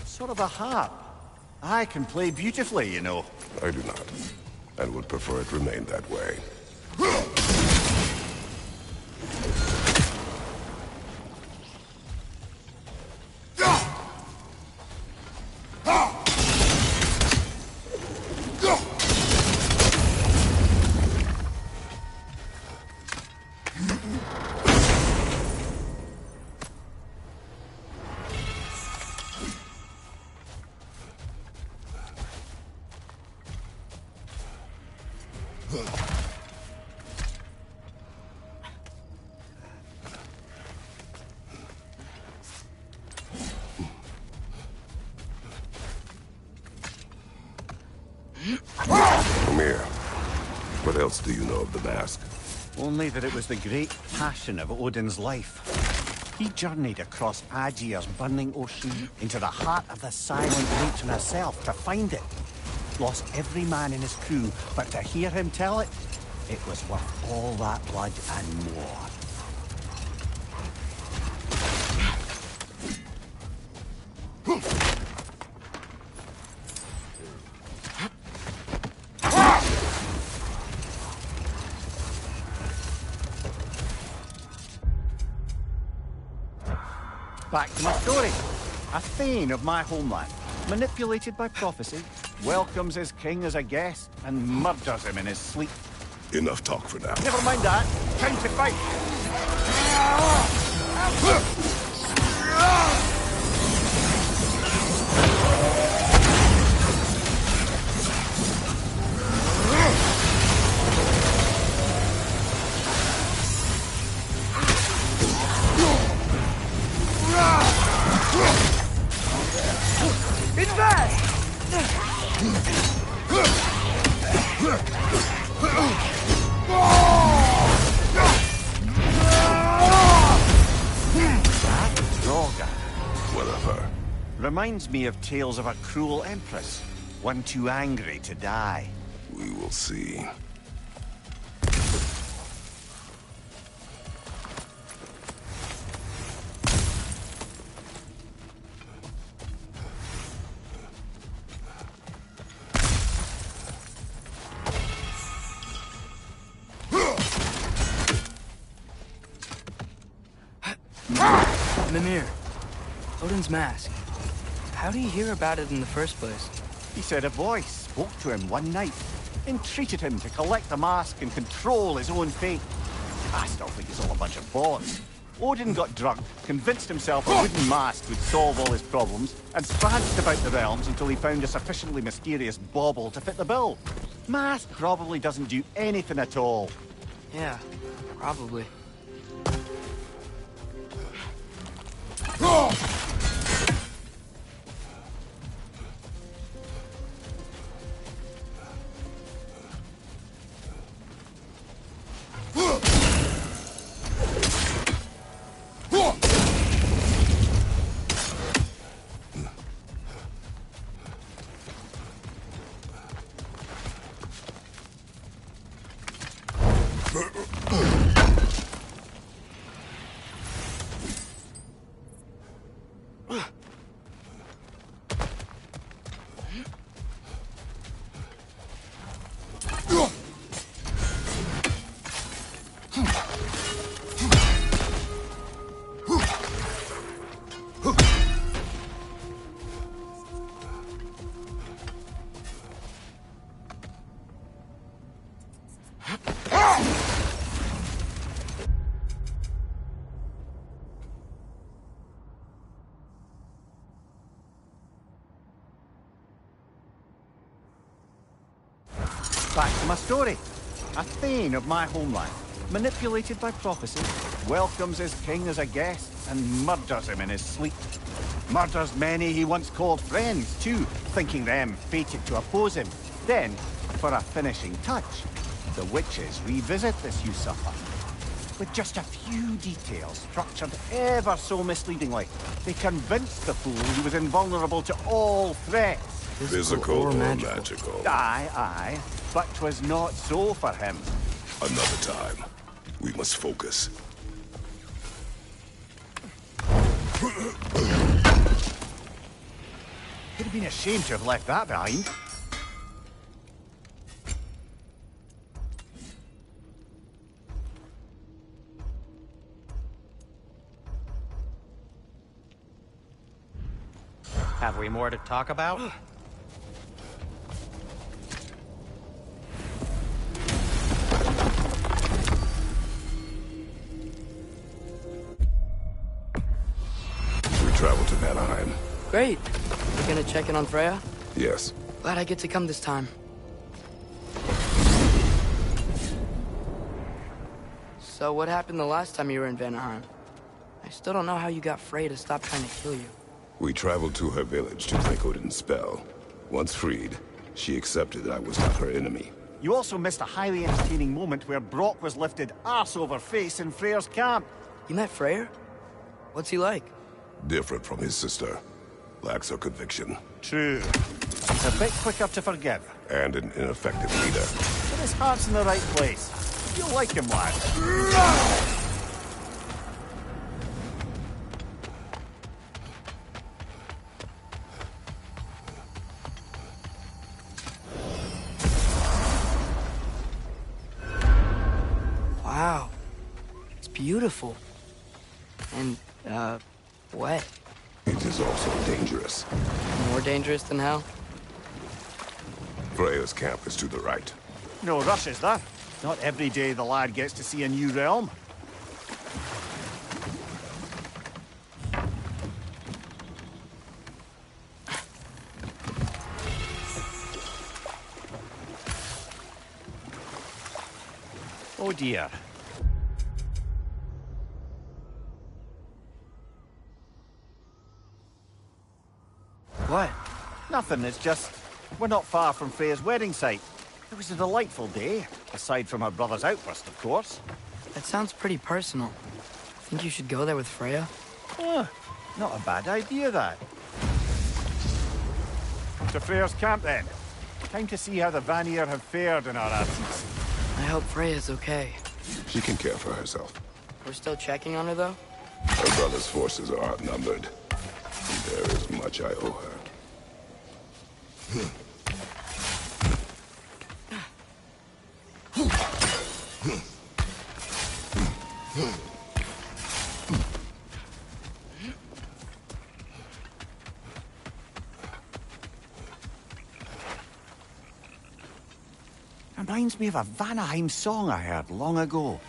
[SPEAKER 2] Sort of a harp. I can play beautifully, you know.
[SPEAKER 3] I do not, and would prefer it remain that way. Come here. What else do you know of the mask?
[SPEAKER 2] Only that it was the great passion of Odin's life. He journeyed across Aegir's burning ocean into the heart of the silent matron herself to find it. Lost every man in his crew, but to hear him tell it, it was worth all that blood and more. Back to my story. A thane of my homeland, manipulated by prophecy, welcomes his king as a guest and murders him in his sleep.
[SPEAKER 3] Enough talk for now.
[SPEAKER 2] Never mind that. Time to fight.
[SPEAKER 5] It's back!
[SPEAKER 3] What of her?
[SPEAKER 2] Reminds me of tales of a cruel empress, one too angry to die.
[SPEAKER 3] We will see.
[SPEAKER 1] Mimir, Odin's mask. How do you hear about it in the first place?
[SPEAKER 2] He said a voice spoke to him one night, entreated him to collect the mask and control his own fate. I still think it's all a bunch of bollocks. Odin got drunk, convinced himself a wooden mask would solve all his problems, and pranced about the realms until he found a sufficiently mysterious bauble to fit the bill. Mask probably doesn't do anything at all.
[SPEAKER 1] Yeah, probably.
[SPEAKER 2] Back to my story. A thane of my homeland, manipulated by prophecy, welcomes his king as a guest and murders him in his sleep. Murders many he once called friends, too, thinking them fated to oppose him. Then, for a finishing touch, the witches revisit this usurper. With just a few details structured ever so misleadingly, they convinced the fool he was invulnerable to all threats.
[SPEAKER 3] Physical or magical?
[SPEAKER 2] Aye, aye. But 'twas not so for him.
[SPEAKER 3] Another time. We must focus.
[SPEAKER 2] Could have been ashamed to have left that behind.
[SPEAKER 6] Have we more to talk about?
[SPEAKER 3] Travel to Anaheim.
[SPEAKER 1] Great. You gonna check in on Freya?
[SPEAKER 3] Yes.
[SPEAKER 1] Glad I get to come this time. So what happened the last time you were in Vanaheim? I still don't know how you got Freya to stop trying to kill you.
[SPEAKER 3] We traveled to her village to break Odin's spell. Once freed, she accepted that I was not her enemy.
[SPEAKER 2] You also missed a highly entertaining moment where Brock was lifted arse over face in Freyr's camp.
[SPEAKER 1] You met Freyr? What's he like?
[SPEAKER 3] Different from his sister. Lacks her conviction.
[SPEAKER 2] True. He's a bit quicker to forgive.
[SPEAKER 3] And an ineffective leader.
[SPEAKER 2] But his heart's in the right place. You'll like him, lad.
[SPEAKER 1] Wow. It's beautiful. And, Wet.
[SPEAKER 3] It is also dangerous.
[SPEAKER 1] More dangerous than hell?
[SPEAKER 3] Freya's camp is to the right.
[SPEAKER 2] No rush, is there? Not every day the lad gets to see a new realm. Oh dear.
[SPEAKER 1] What?
[SPEAKER 2] Nothing, it's just... we're not far from Freya's wedding site. It was a delightful day, aside from her brother's outburst, of course.
[SPEAKER 1] That sounds pretty personal. Think you should go there with Freya?
[SPEAKER 2] Not a bad idea, that. To Freya's camp, then. Time to see how the Vanir have fared in our absence.
[SPEAKER 1] I hope Freya's okay.
[SPEAKER 3] She can care for herself.
[SPEAKER 1] We're still checking on her, though?
[SPEAKER 3] Her brother's forces are outnumbered. And there is much I owe her.
[SPEAKER 2] Reminds me of a Vanaheim song I heard long ago.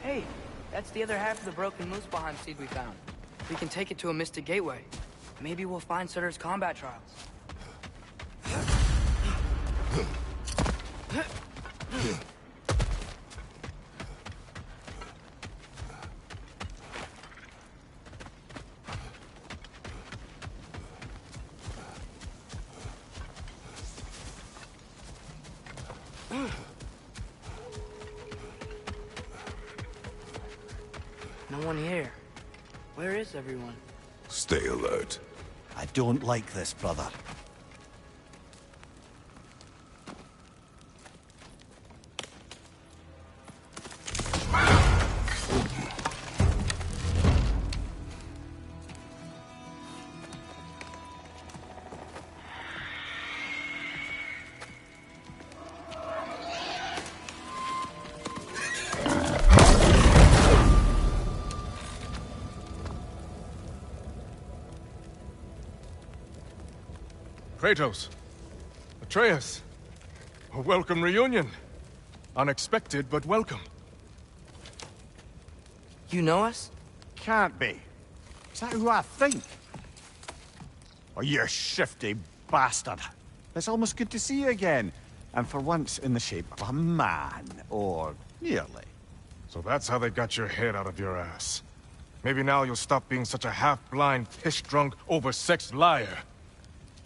[SPEAKER 1] Hey, that's the other half of the broken Muspelheim seed we found. We can take it to a Mystic Gateway. Maybe we'll find Surtur's combat trials. No one here. Where is everyone?
[SPEAKER 3] Stay alert.
[SPEAKER 2] I don't like this, brother.
[SPEAKER 7] Kratos, Atreus, a welcome reunion. Unexpected, but welcome.
[SPEAKER 1] You know us?
[SPEAKER 2] Can't be. Is that who I think? Oh, you shifty bastard. It's almost good to see you again. And for once in the shape of a man, or nearly.
[SPEAKER 7] So that's how they got your head out of your ass. Maybe now you'll stop being such a half-blind, piss-drunk, oversexed liar.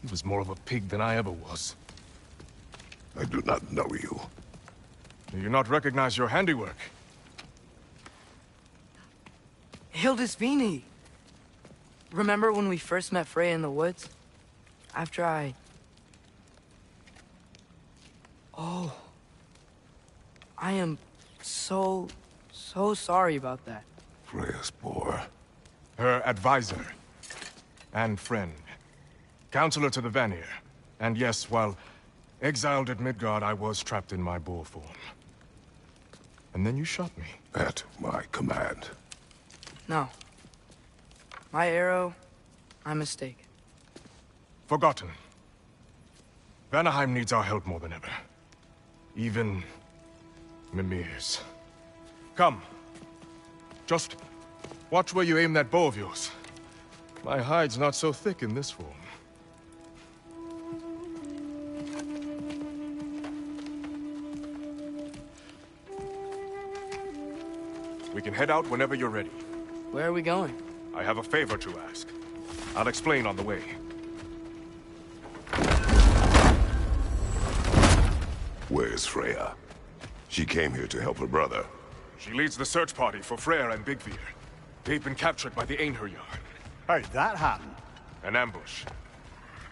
[SPEAKER 7] He was more of a pig than I ever was.
[SPEAKER 3] I do not know you.
[SPEAKER 7] Do you not recognize your handiwork?
[SPEAKER 1] Hildisvini! Remember when we first met Freya in the woods? After I... Oh. I am so sorry about that.
[SPEAKER 3] Freya's poor.
[SPEAKER 7] Her advisor. And friend. Counselor to the Vanir. And yes, while exiled at Midgard, I was trapped in my boar form. And then you shot me.
[SPEAKER 3] At my command.
[SPEAKER 1] No. My arrow, my mistake.
[SPEAKER 7] Forgotten. Vanaheim needs our help more than ever. Even Mimir's. Come. Just watch where you aim that bow of yours. My hide's not so thick in this form. We can head out whenever you're ready.
[SPEAKER 1] Where are we going?
[SPEAKER 7] I have a favor to ask. I'll explain on the way.
[SPEAKER 3] Where's Freya? She came here to help her brother.
[SPEAKER 7] She leads the search party for Freyr and Bigvir. They've been captured by the Einherjar.
[SPEAKER 2] How'd that happen?
[SPEAKER 7] An ambush.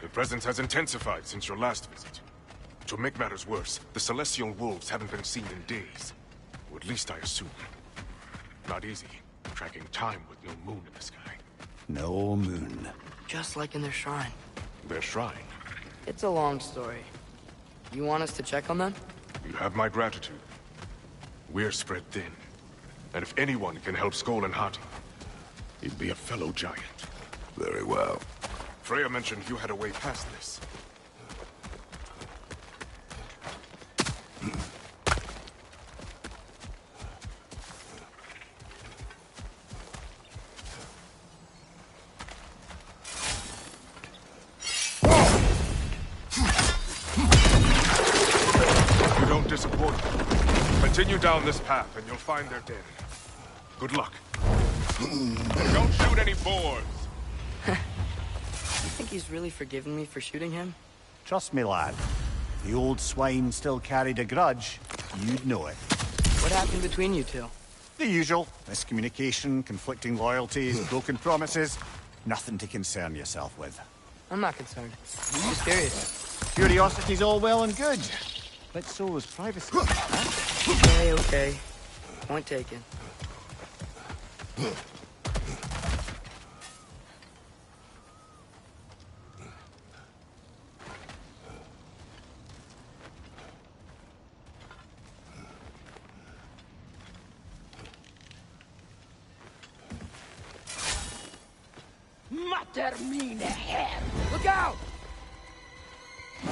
[SPEAKER 7] The presence has intensified since your last visit. To make matters worse, the Celestial Wolves haven't been seen in days. Or at least I assume. Not easy, tracking time with no moon in the sky.
[SPEAKER 2] No moon.
[SPEAKER 1] Just like in their shrine.
[SPEAKER 7] Their shrine?
[SPEAKER 1] It's a long story. You want us to check on them?
[SPEAKER 7] You have my gratitude. We're spread thin. And if anyone can help Skoll and Hati, he'd be a fellow giant.
[SPEAKER 3] Very well.
[SPEAKER 7] Freya mentioned you had a way past this. You don't disappoint. Continue down this path and you'll find their den. Good luck. Don't shoot any boars.
[SPEAKER 1] You think he's really forgiven me for shooting him?
[SPEAKER 2] Trust me, lad. If the old swine still carried a grudge, you'd know it.
[SPEAKER 1] What happened between you two?
[SPEAKER 2] The usual. Miscommunication, conflicting loyalties, broken promises. Nothing to concern yourself with.
[SPEAKER 1] I'm not concerned. I'm just curious.
[SPEAKER 2] Curiosity's all well and good. But so is privacy.
[SPEAKER 1] Okay. Point taken.
[SPEAKER 5] Termine her. Look out!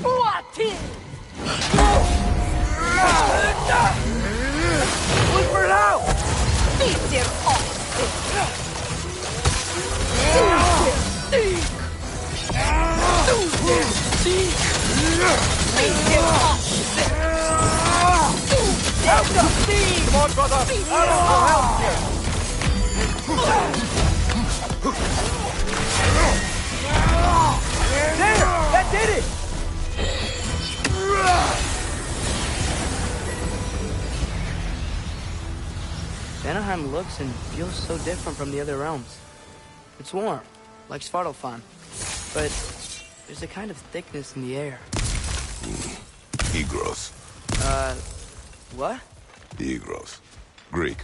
[SPEAKER 5] What? Look for it out! Bitter Come on, brother! I'll help you! There! That did it!
[SPEAKER 1] Vanaheim looks and feels so different from the other realms. It's warm, like Svartalfheim, but there's a kind of thickness in the air.
[SPEAKER 3] Egros.
[SPEAKER 1] What?
[SPEAKER 3] Egros. Greek.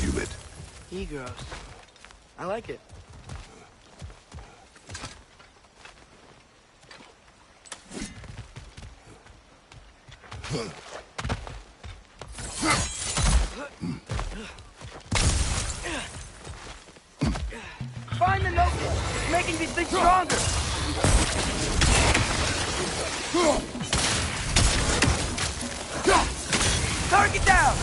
[SPEAKER 3] Humid.
[SPEAKER 1] Egros. I like it.
[SPEAKER 5] Find the note! It's making these things stronger! Target down!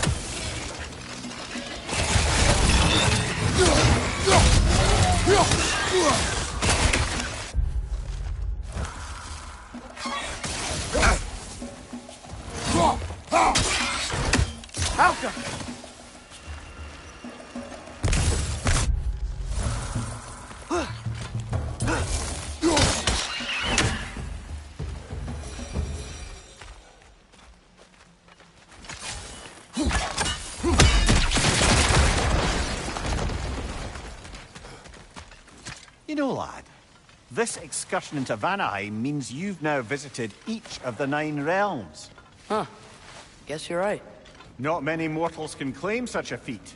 [SPEAKER 5] Alka!
[SPEAKER 2] You know, lad, this excursion into Vanaheim means you've now visited each of the 9 realms.
[SPEAKER 1] Huh. Guess you're right.
[SPEAKER 2] Not many mortals can claim such a feat.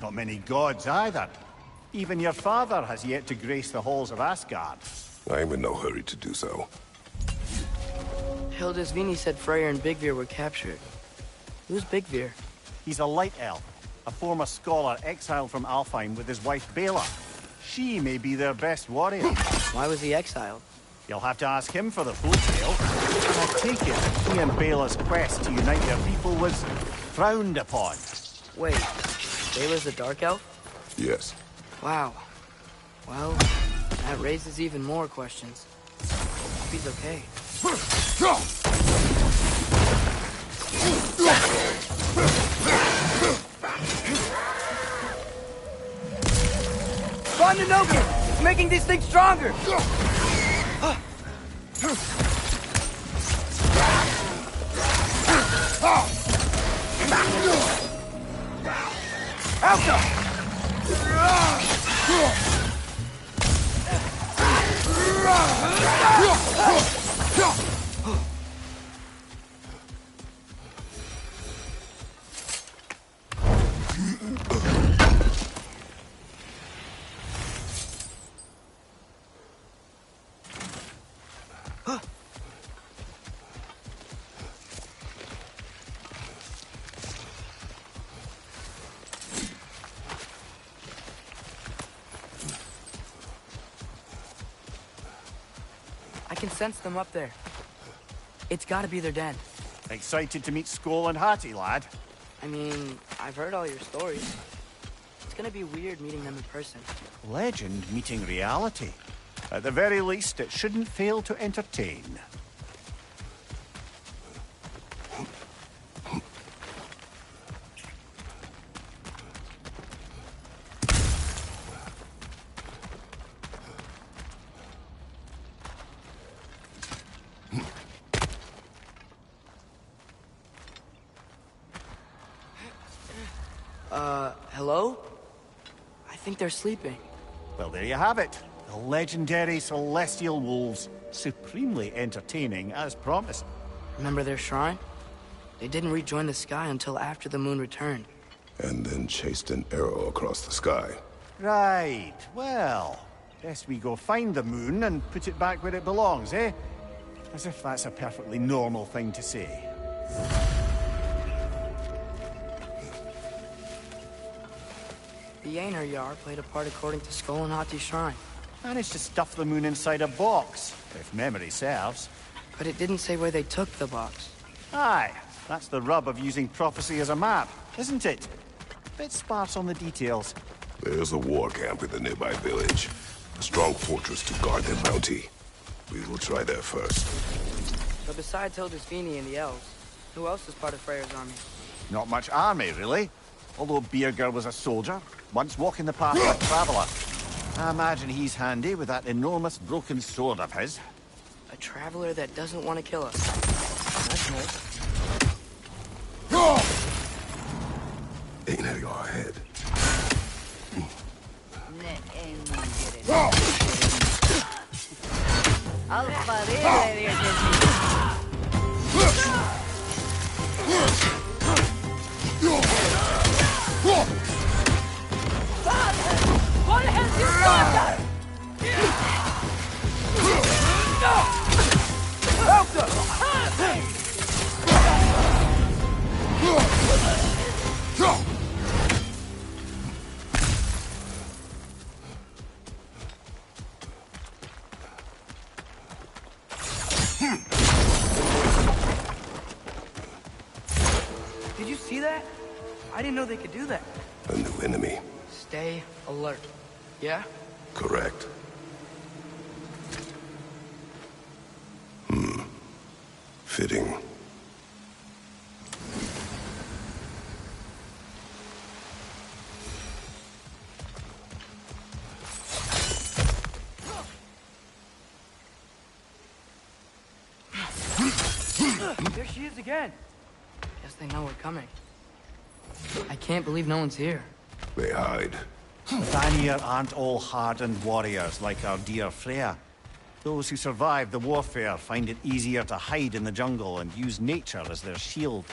[SPEAKER 2] Not many gods either. Even your father has yet to grace the halls of Asgard.
[SPEAKER 3] I'm in no hurry to do so.
[SPEAKER 1] Hildisvini said Freyr and Bigvir were captured. Who's Bigvir?
[SPEAKER 2] He's a light elf, a former scholar exiled from Alfheim with his wife Bela. She may be their best warrior.
[SPEAKER 1] Why was he exiled?
[SPEAKER 2] You'll have to ask him for the full tale. I take it that he and Bela's quest to unite their people was frowned upon.
[SPEAKER 1] Wait, Bela's a dark elf?
[SPEAKER 3] Yes.
[SPEAKER 1] Wow. Well, that raises even more questions. Hope he's okay.
[SPEAKER 5] Find the Nokia! It's making these things stronger! Alka!
[SPEAKER 1] I can sense them up there. It's gotta be their den.
[SPEAKER 2] Excited to meet Skoll and Hattie, lad?
[SPEAKER 1] I mean, I've heard all your stories. It's gonna be weird meeting them in person.
[SPEAKER 2] Legend meeting reality. At the very least, it shouldn't fail to entertain.
[SPEAKER 1] Hello? I think they're sleeping.
[SPEAKER 2] Well, there you have it. The legendary celestial wolves. Supremely entertaining, as promised.
[SPEAKER 1] Remember their shrine? They didn't rejoin the sky until after the moon returned.
[SPEAKER 3] And then chased an arrow across the sky.
[SPEAKER 2] Right. Well, best we go find the moon and put it back where it belongs, eh? As if that's a perfectly normal thing to say.
[SPEAKER 1] The Yar played a part according to Skoll and Hattie's shrine.
[SPEAKER 2] Managed to stuff the moon inside a box, if memory serves.
[SPEAKER 1] But it didn't say where they took the box.
[SPEAKER 2] Aye, that's the rub of using prophecy as a map, isn't it? Bit sparse on the details.
[SPEAKER 3] There's a war camp in the nearby village. A strong fortress to guard their bounty. We will try there first.
[SPEAKER 1] But besides Hildisvini and the elves, who else is part of Freyr's army?
[SPEAKER 2] Not much army, really. Although Birger was a soldier, once walking the path of a traveller. I imagine he's handy with that enormous broken sword of his.
[SPEAKER 1] A traveler that doesn't want to kill us. That's nice.
[SPEAKER 3] Ain't your head.
[SPEAKER 5] What has you done?
[SPEAKER 1] Did you see that? I didn't know they could do that.
[SPEAKER 3] A new enemy.
[SPEAKER 1] Stay alert. Yeah?
[SPEAKER 3] Correct. Fitting.
[SPEAKER 1] There she is again. Guess they know we're coming. I can't believe no one's here.
[SPEAKER 3] They hide.
[SPEAKER 2] Vanir aren't all hardened warriors like our dear Freya. Those who survive the warfare find it easier to hide in the jungle and use nature as their shield.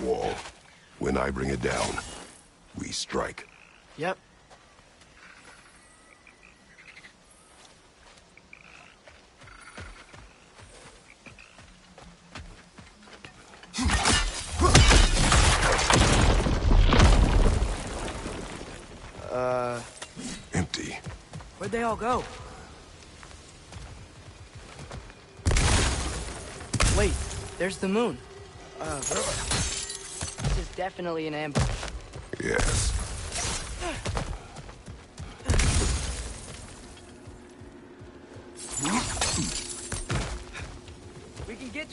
[SPEAKER 3] Wall. When I bring it down, we strike.
[SPEAKER 1] Yep.
[SPEAKER 3] Empty.
[SPEAKER 1] Where'd they all go? Wait, there's the moon. This is definitely an ambush.
[SPEAKER 3] Yes.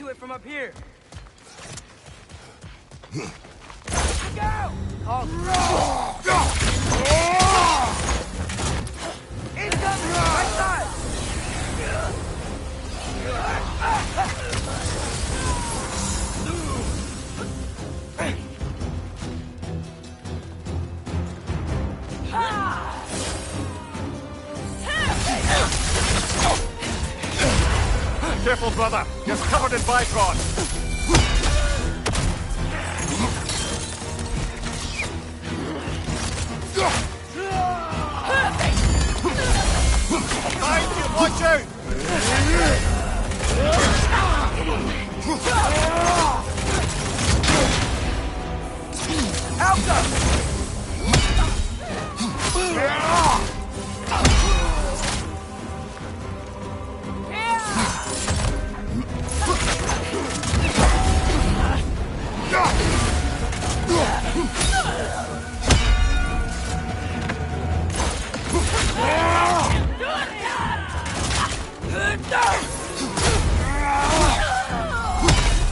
[SPEAKER 5] to it from up here. Go!
[SPEAKER 1] Oh,
[SPEAKER 5] Incoming! Right side!
[SPEAKER 2] Careful, brother. You're covered in Bifrost. Behind you, watch out!
[SPEAKER 5] Alpha!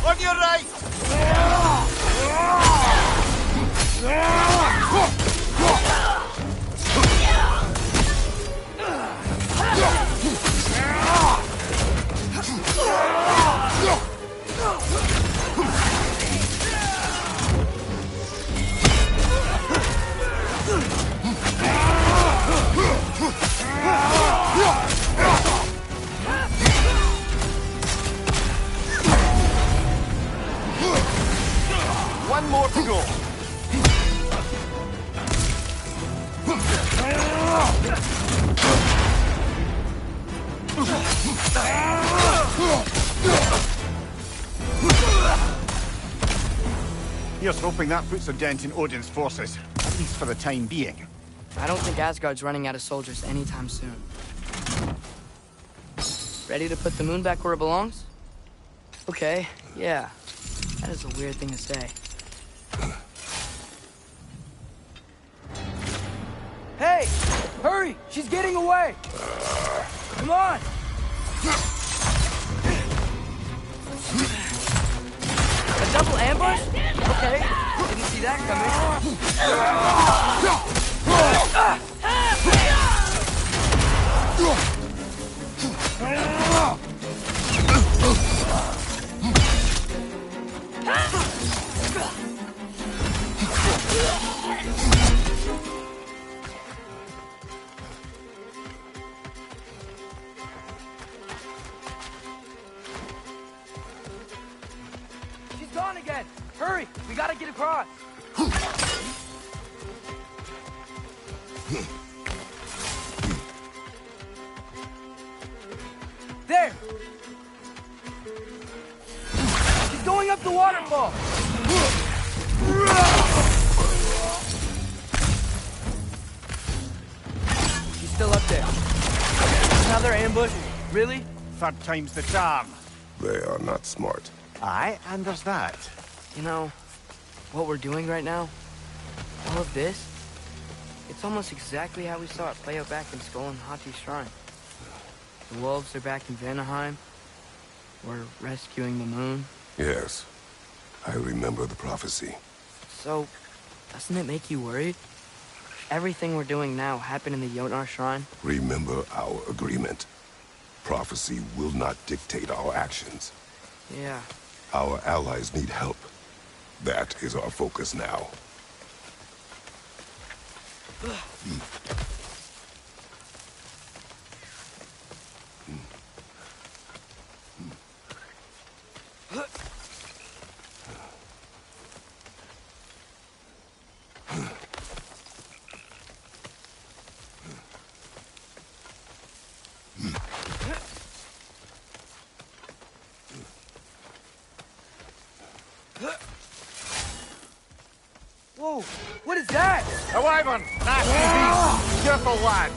[SPEAKER 2] On your right! One more to go. Here's hoping that puts a dent in Odin's forces, at least for the time being.
[SPEAKER 1] I don't think Asgard's running out of soldiers anytime soon. Ready to put the moon back where it belongs? Okay, yeah. That is a weird thing to say.
[SPEAKER 5] Hey! Hurry! She's getting away! Come on!
[SPEAKER 1] A double ambush? Okay, didn't see that coming.
[SPEAKER 5] She's gone again! Hurry! We gotta get across! There! She's going up the waterfall!
[SPEAKER 1] She's still up there.
[SPEAKER 5] Another ambush? Really?
[SPEAKER 2] Third time's the charm.
[SPEAKER 3] They are not smart.
[SPEAKER 2] Aye, and there's that.
[SPEAKER 1] You know, what we're doing right now, all of this, it's almost exactly how we saw it play out back in Skull and Hati's shrine. The wolves are back in Vanaheim. We're rescuing the moon.
[SPEAKER 3] Yes, I remember the prophecy.
[SPEAKER 1] So, doesn't it make you worried? Everything we're doing now happened in the Jotnar shrine.
[SPEAKER 3] Remember our agreement. Prophecy will not dictate our actions.
[SPEAKER 1] Yeah.
[SPEAKER 3] Our allies need help. That is our focus now.
[SPEAKER 5] Whoa! What is that?
[SPEAKER 2] A wyvern! Nasty beast! Careful, lads!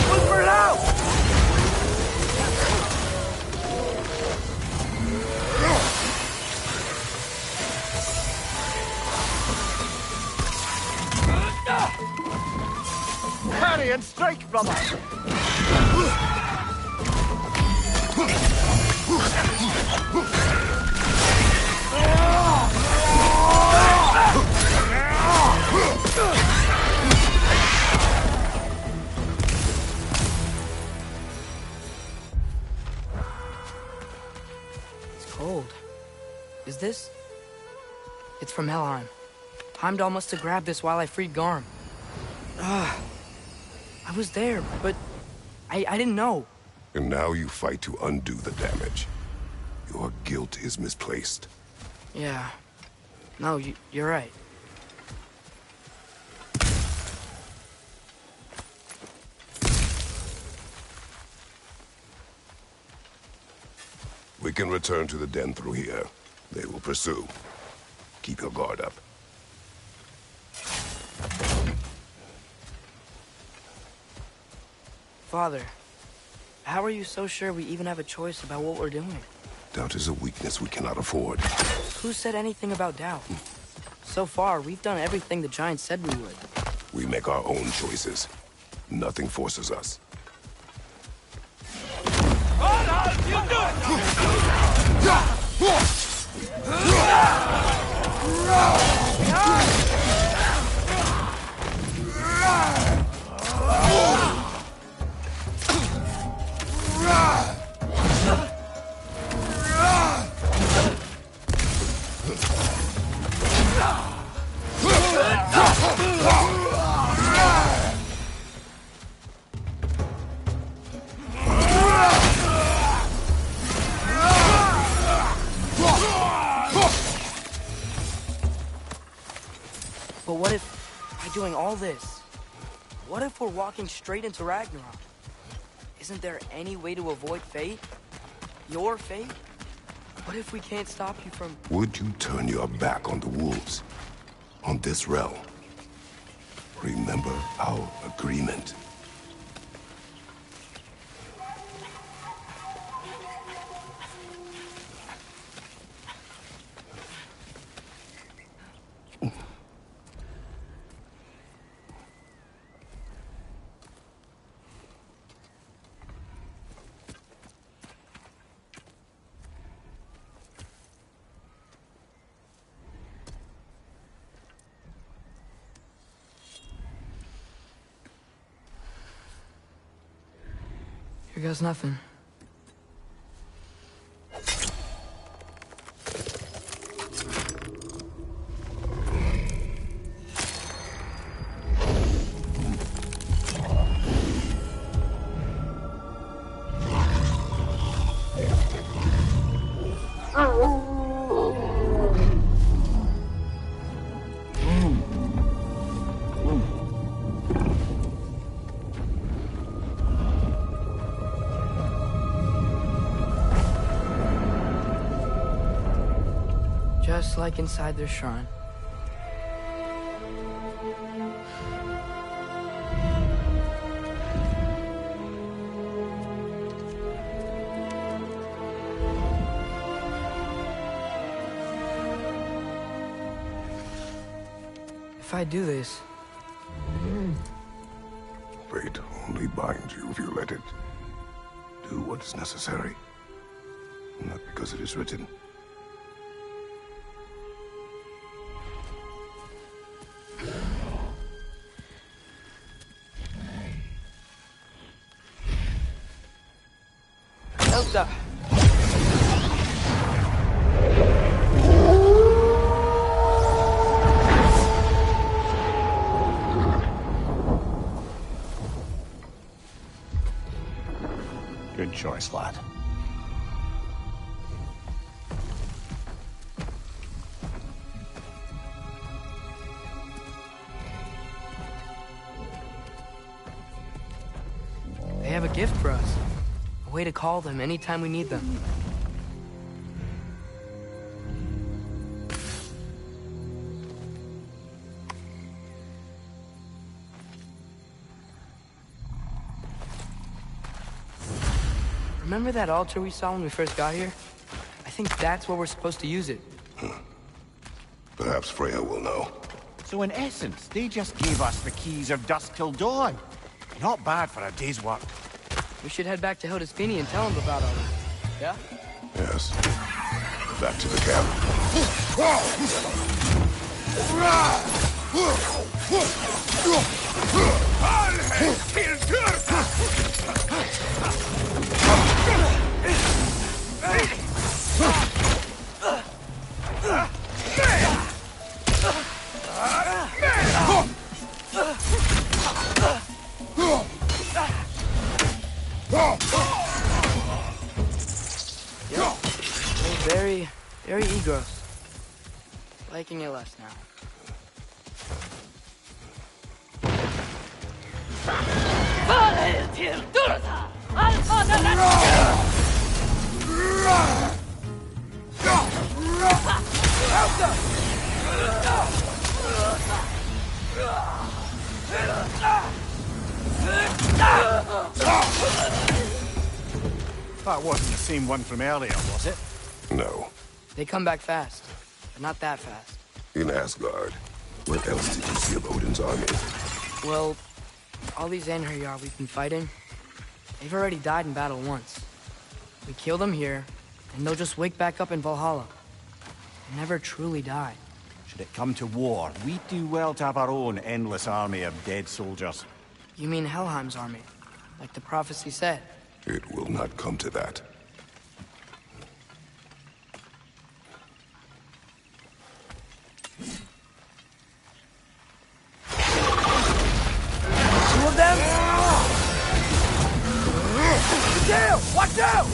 [SPEAKER 5] Look for it out!
[SPEAKER 2] Parry and strike, brother!
[SPEAKER 1] Cold. Is this? It's from Helheim. Heimdall must have grabbed this while I freed Garm. I was there, but I didn't know.
[SPEAKER 3] And now you fight to undo the damage. Your guilt is misplaced.
[SPEAKER 1] Yeah. No, you're right.
[SPEAKER 3] We can return to the den through here. They will pursue. Keep your guard up.
[SPEAKER 1] Father, how are you so sure we even have a choice about what we're doing?
[SPEAKER 3] Doubt is a weakness we cannot afford.
[SPEAKER 1] Who said anything about doubt? So far, we've done everything the Giants said we would.
[SPEAKER 3] We make our own choices. Nothing forces us.
[SPEAKER 1] But what if, by doing all this, what if we're walking straight into Ragnarok? Isn't there any way to avoid fate? Your fate? What if we can't stop you from...
[SPEAKER 3] Would you turn your back on the wolves? On this realm? Remember our agreement.
[SPEAKER 1] Here goes nothing. Just like inside their shrine. If I do this...
[SPEAKER 3] Fate only binds you if you let it. Do what is necessary. Not because it is written.
[SPEAKER 1] Elsa!
[SPEAKER 2] Good choice, lad.
[SPEAKER 1] They have a gift for us. A way to call them anytime we need them. Remember that altar we saw when we first got here? I think that's where we're supposed to use it.
[SPEAKER 3] Perhaps Freya will know.
[SPEAKER 2] So in essence, they just gave us the keys of dusk till dawn. Not bad for a day's work.
[SPEAKER 1] We should head back to Hildisvini and tell him about all this. Yeah?
[SPEAKER 3] Yes. Back to the camp.
[SPEAKER 1] Very gross. Liking it less now.
[SPEAKER 2] That wasn't the same one from earlier, was it?
[SPEAKER 3] No.
[SPEAKER 1] They come back fast, but not that fast.
[SPEAKER 3] In Asgard. What else did you see of Odin's army?
[SPEAKER 1] Well, all these Einherjar we've been fighting, they've already died in battle once. We kill them here, and they'll just wake back up in Valhalla. They never truly die.
[SPEAKER 2] Should it come to war, we do well to have our own endless army of dead soldiers.
[SPEAKER 1] You mean Helheim's army, like the prophecy said?
[SPEAKER 3] It will not come to that.
[SPEAKER 5] Two of them? Damn! Watch out!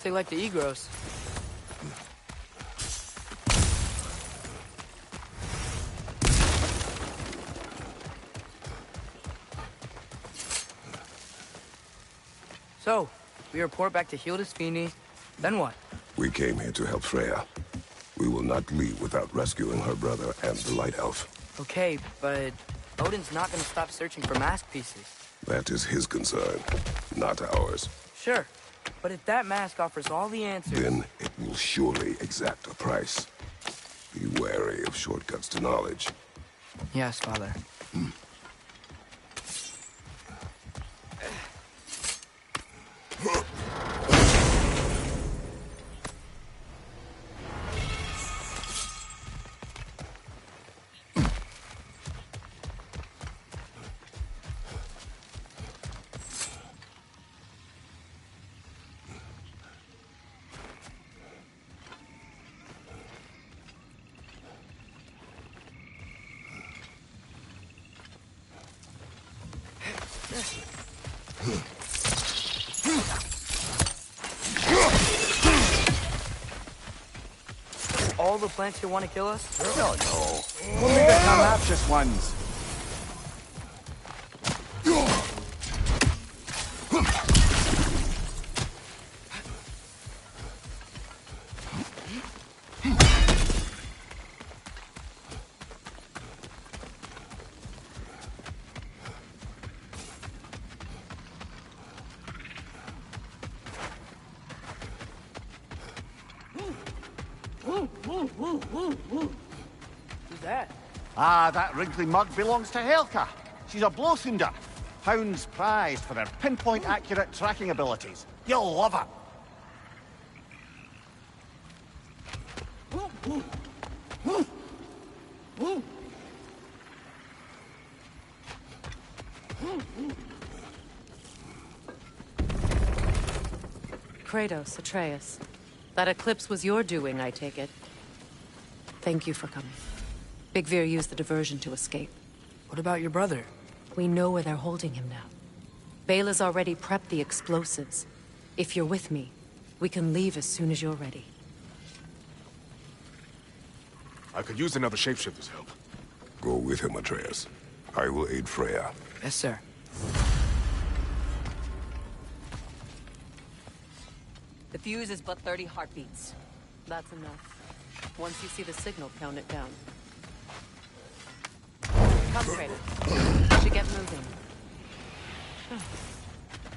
[SPEAKER 1] They like the Egros. So, we report back to Hildisvini, then what?
[SPEAKER 3] We came here to help Freya. We will not leave without rescuing her brother and the Light Elf.
[SPEAKER 1] Okay, but Odin's not gonna stop searching for mask pieces.
[SPEAKER 3] That is his concern, not ours.
[SPEAKER 1] Sure, but if that mask offers all the answers...
[SPEAKER 3] Then it will surely exact a price. Be wary of shortcuts to knowledge.
[SPEAKER 1] Yes, Father. All the plants here want to kill us?
[SPEAKER 2] No. Only the Carnaptus ones.
[SPEAKER 1] Who's that?
[SPEAKER 2] Ah, that wrinkly mug belongs to Helka. She's a Blothunder. Hounds prized for their pinpoint accurate tracking abilities. You'll love her.
[SPEAKER 8] Kratos, Atreus. That eclipse was your doing, I take it. Thank you for coming. Big Veer used the diversion to escape.
[SPEAKER 1] What about your brother?
[SPEAKER 8] We know where they're holding him now. Bela's already prepped the explosives. If you're with me, we can leave as soon as you're ready.
[SPEAKER 7] I could use another shapeshifter's help.
[SPEAKER 3] Go with him, Atreus. I will aid Freya.
[SPEAKER 1] Yes, sir.
[SPEAKER 8] The fuse is but 30 heartbeats. That's enough. Once you see the signal, count it down. Come, Freya. We should get moving.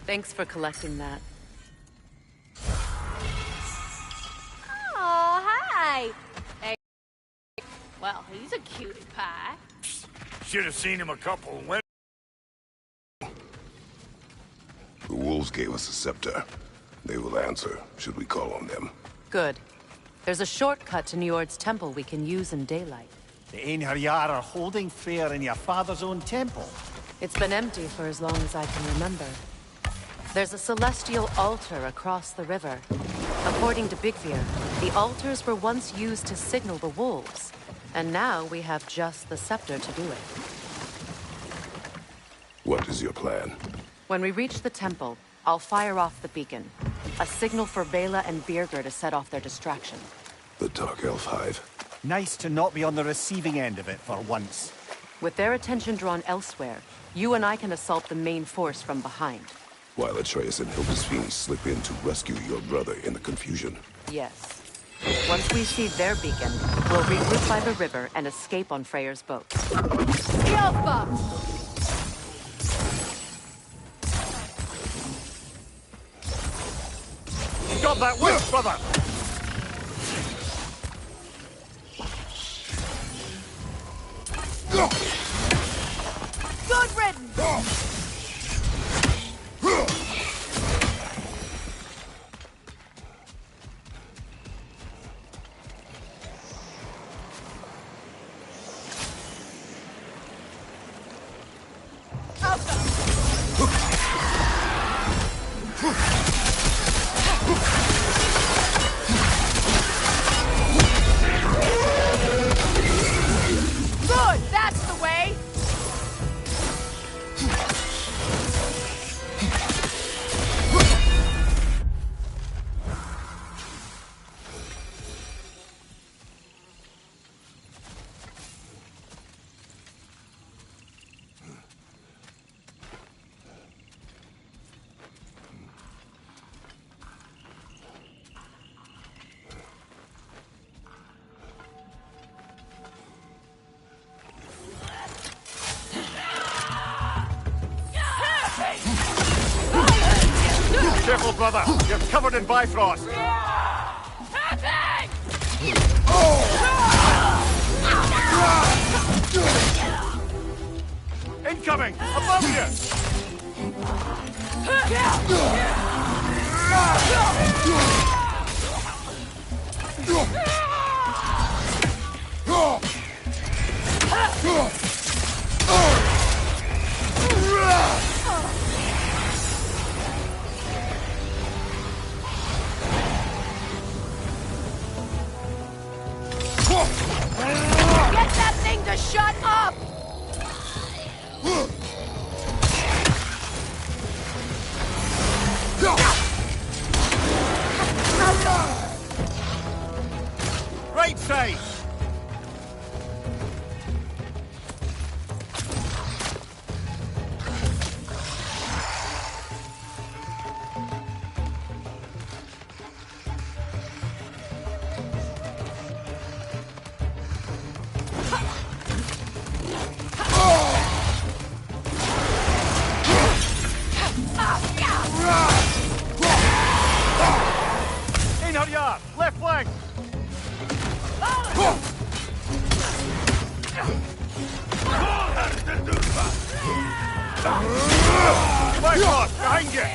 [SPEAKER 8] Thanks for collecting that.
[SPEAKER 9] Oh, hi! Hey. Well, he's a cutie pie.
[SPEAKER 10] Should have seen him a couple of win.
[SPEAKER 3] The wolves gave us a scepter. They will answer, should we call on them.
[SPEAKER 8] Good. There's a shortcut to Njord's temple we can use in daylight.
[SPEAKER 2] The Einherjar are holding Freyr in your father's own temple.
[SPEAKER 8] It's been empty for as long as I can remember. There's a celestial altar across the river. According to Big Veer, the altars were once used to signal the wolves. And now we have just the scepter to do it.
[SPEAKER 3] What is your plan?
[SPEAKER 8] When we reach the temple, I'll fire off the beacon. A signal for Bela and Birgir to set off their distraction.
[SPEAKER 3] The Dark Elf Hive.
[SPEAKER 2] Nice to not be on the receiving end of it for once.
[SPEAKER 8] With their attention drawn elsewhere, you and I can assault the main force from behind.
[SPEAKER 3] While Atreus and Hildesfiend slip in to rescue your brother in the confusion.
[SPEAKER 8] Yes. Once we see their beacon, we'll regroup by the river and escape on Freyr's boat.
[SPEAKER 9] Alpha!
[SPEAKER 2] Got that whip, brother!
[SPEAKER 9] Good riddance!
[SPEAKER 2] Careful, brother. You're covered in Bifrost. Incoming! Above you!
[SPEAKER 9] Get that thing to shut up!
[SPEAKER 2] Right side! Einherjar, left flank! Bifrost, behind you!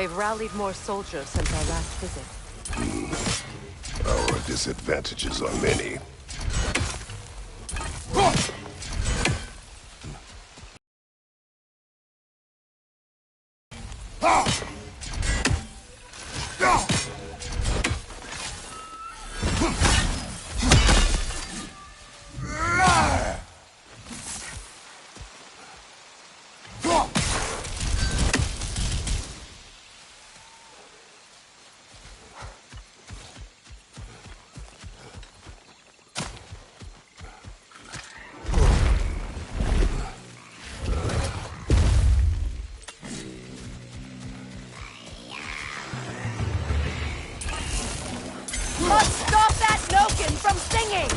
[SPEAKER 8] They've rallied more soldiers since our last visit.
[SPEAKER 3] Our disadvantages are many.
[SPEAKER 9] Must stop that Noken from singing!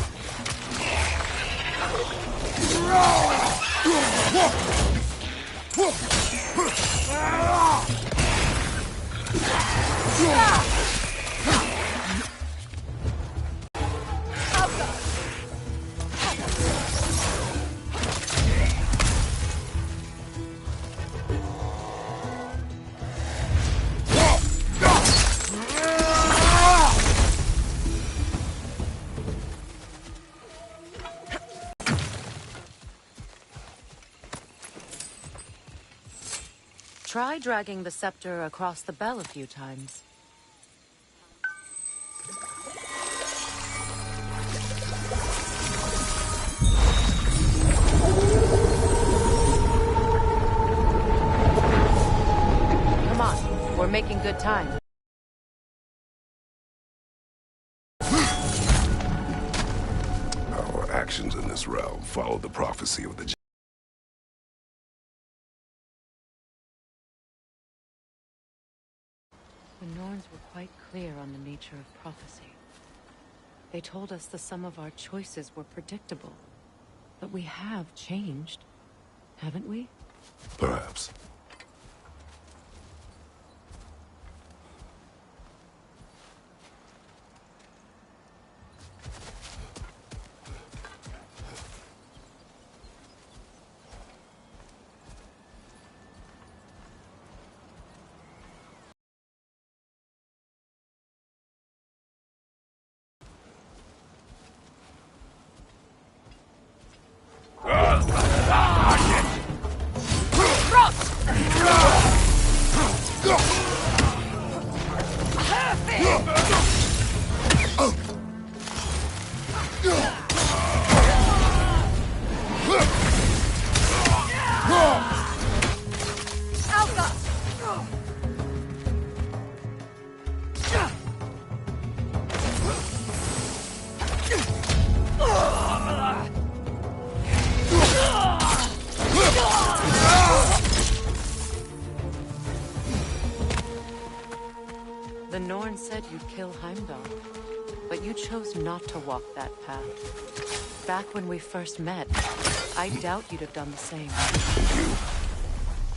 [SPEAKER 8] Try dragging the scepter across the bell a few times. Come on, we're making good time.
[SPEAKER 3] Our actions in this realm follow the prophecy of the
[SPEAKER 8] The Norns were quite clear on the nature of prophecy. They told us the sum of our choices were predictable. But we have changed, haven't we?
[SPEAKER 3] Perhaps.
[SPEAKER 8] The Norn said you'd kill Heimdall, but you chose not to walk that path. Back when we first met, I doubt you'd have done the same.
[SPEAKER 3] You?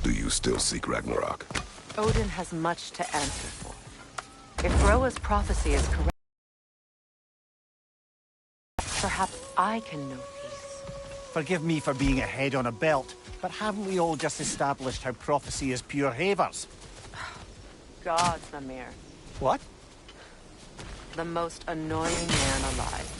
[SPEAKER 3] Do you still seek Ragnarok?
[SPEAKER 8] Odin has much to answer for. If Groa's prophecy is correct, perhaps I can know peace.
[SPEAKER 2] Forgive me for being a head on a belt, but haven't we all just established how prophecy is pure havers?
[SPEAKER 8] Gods, Mimir.
[SPEAKER 2] What?
[SPEAKER 8] The most annoying man alive.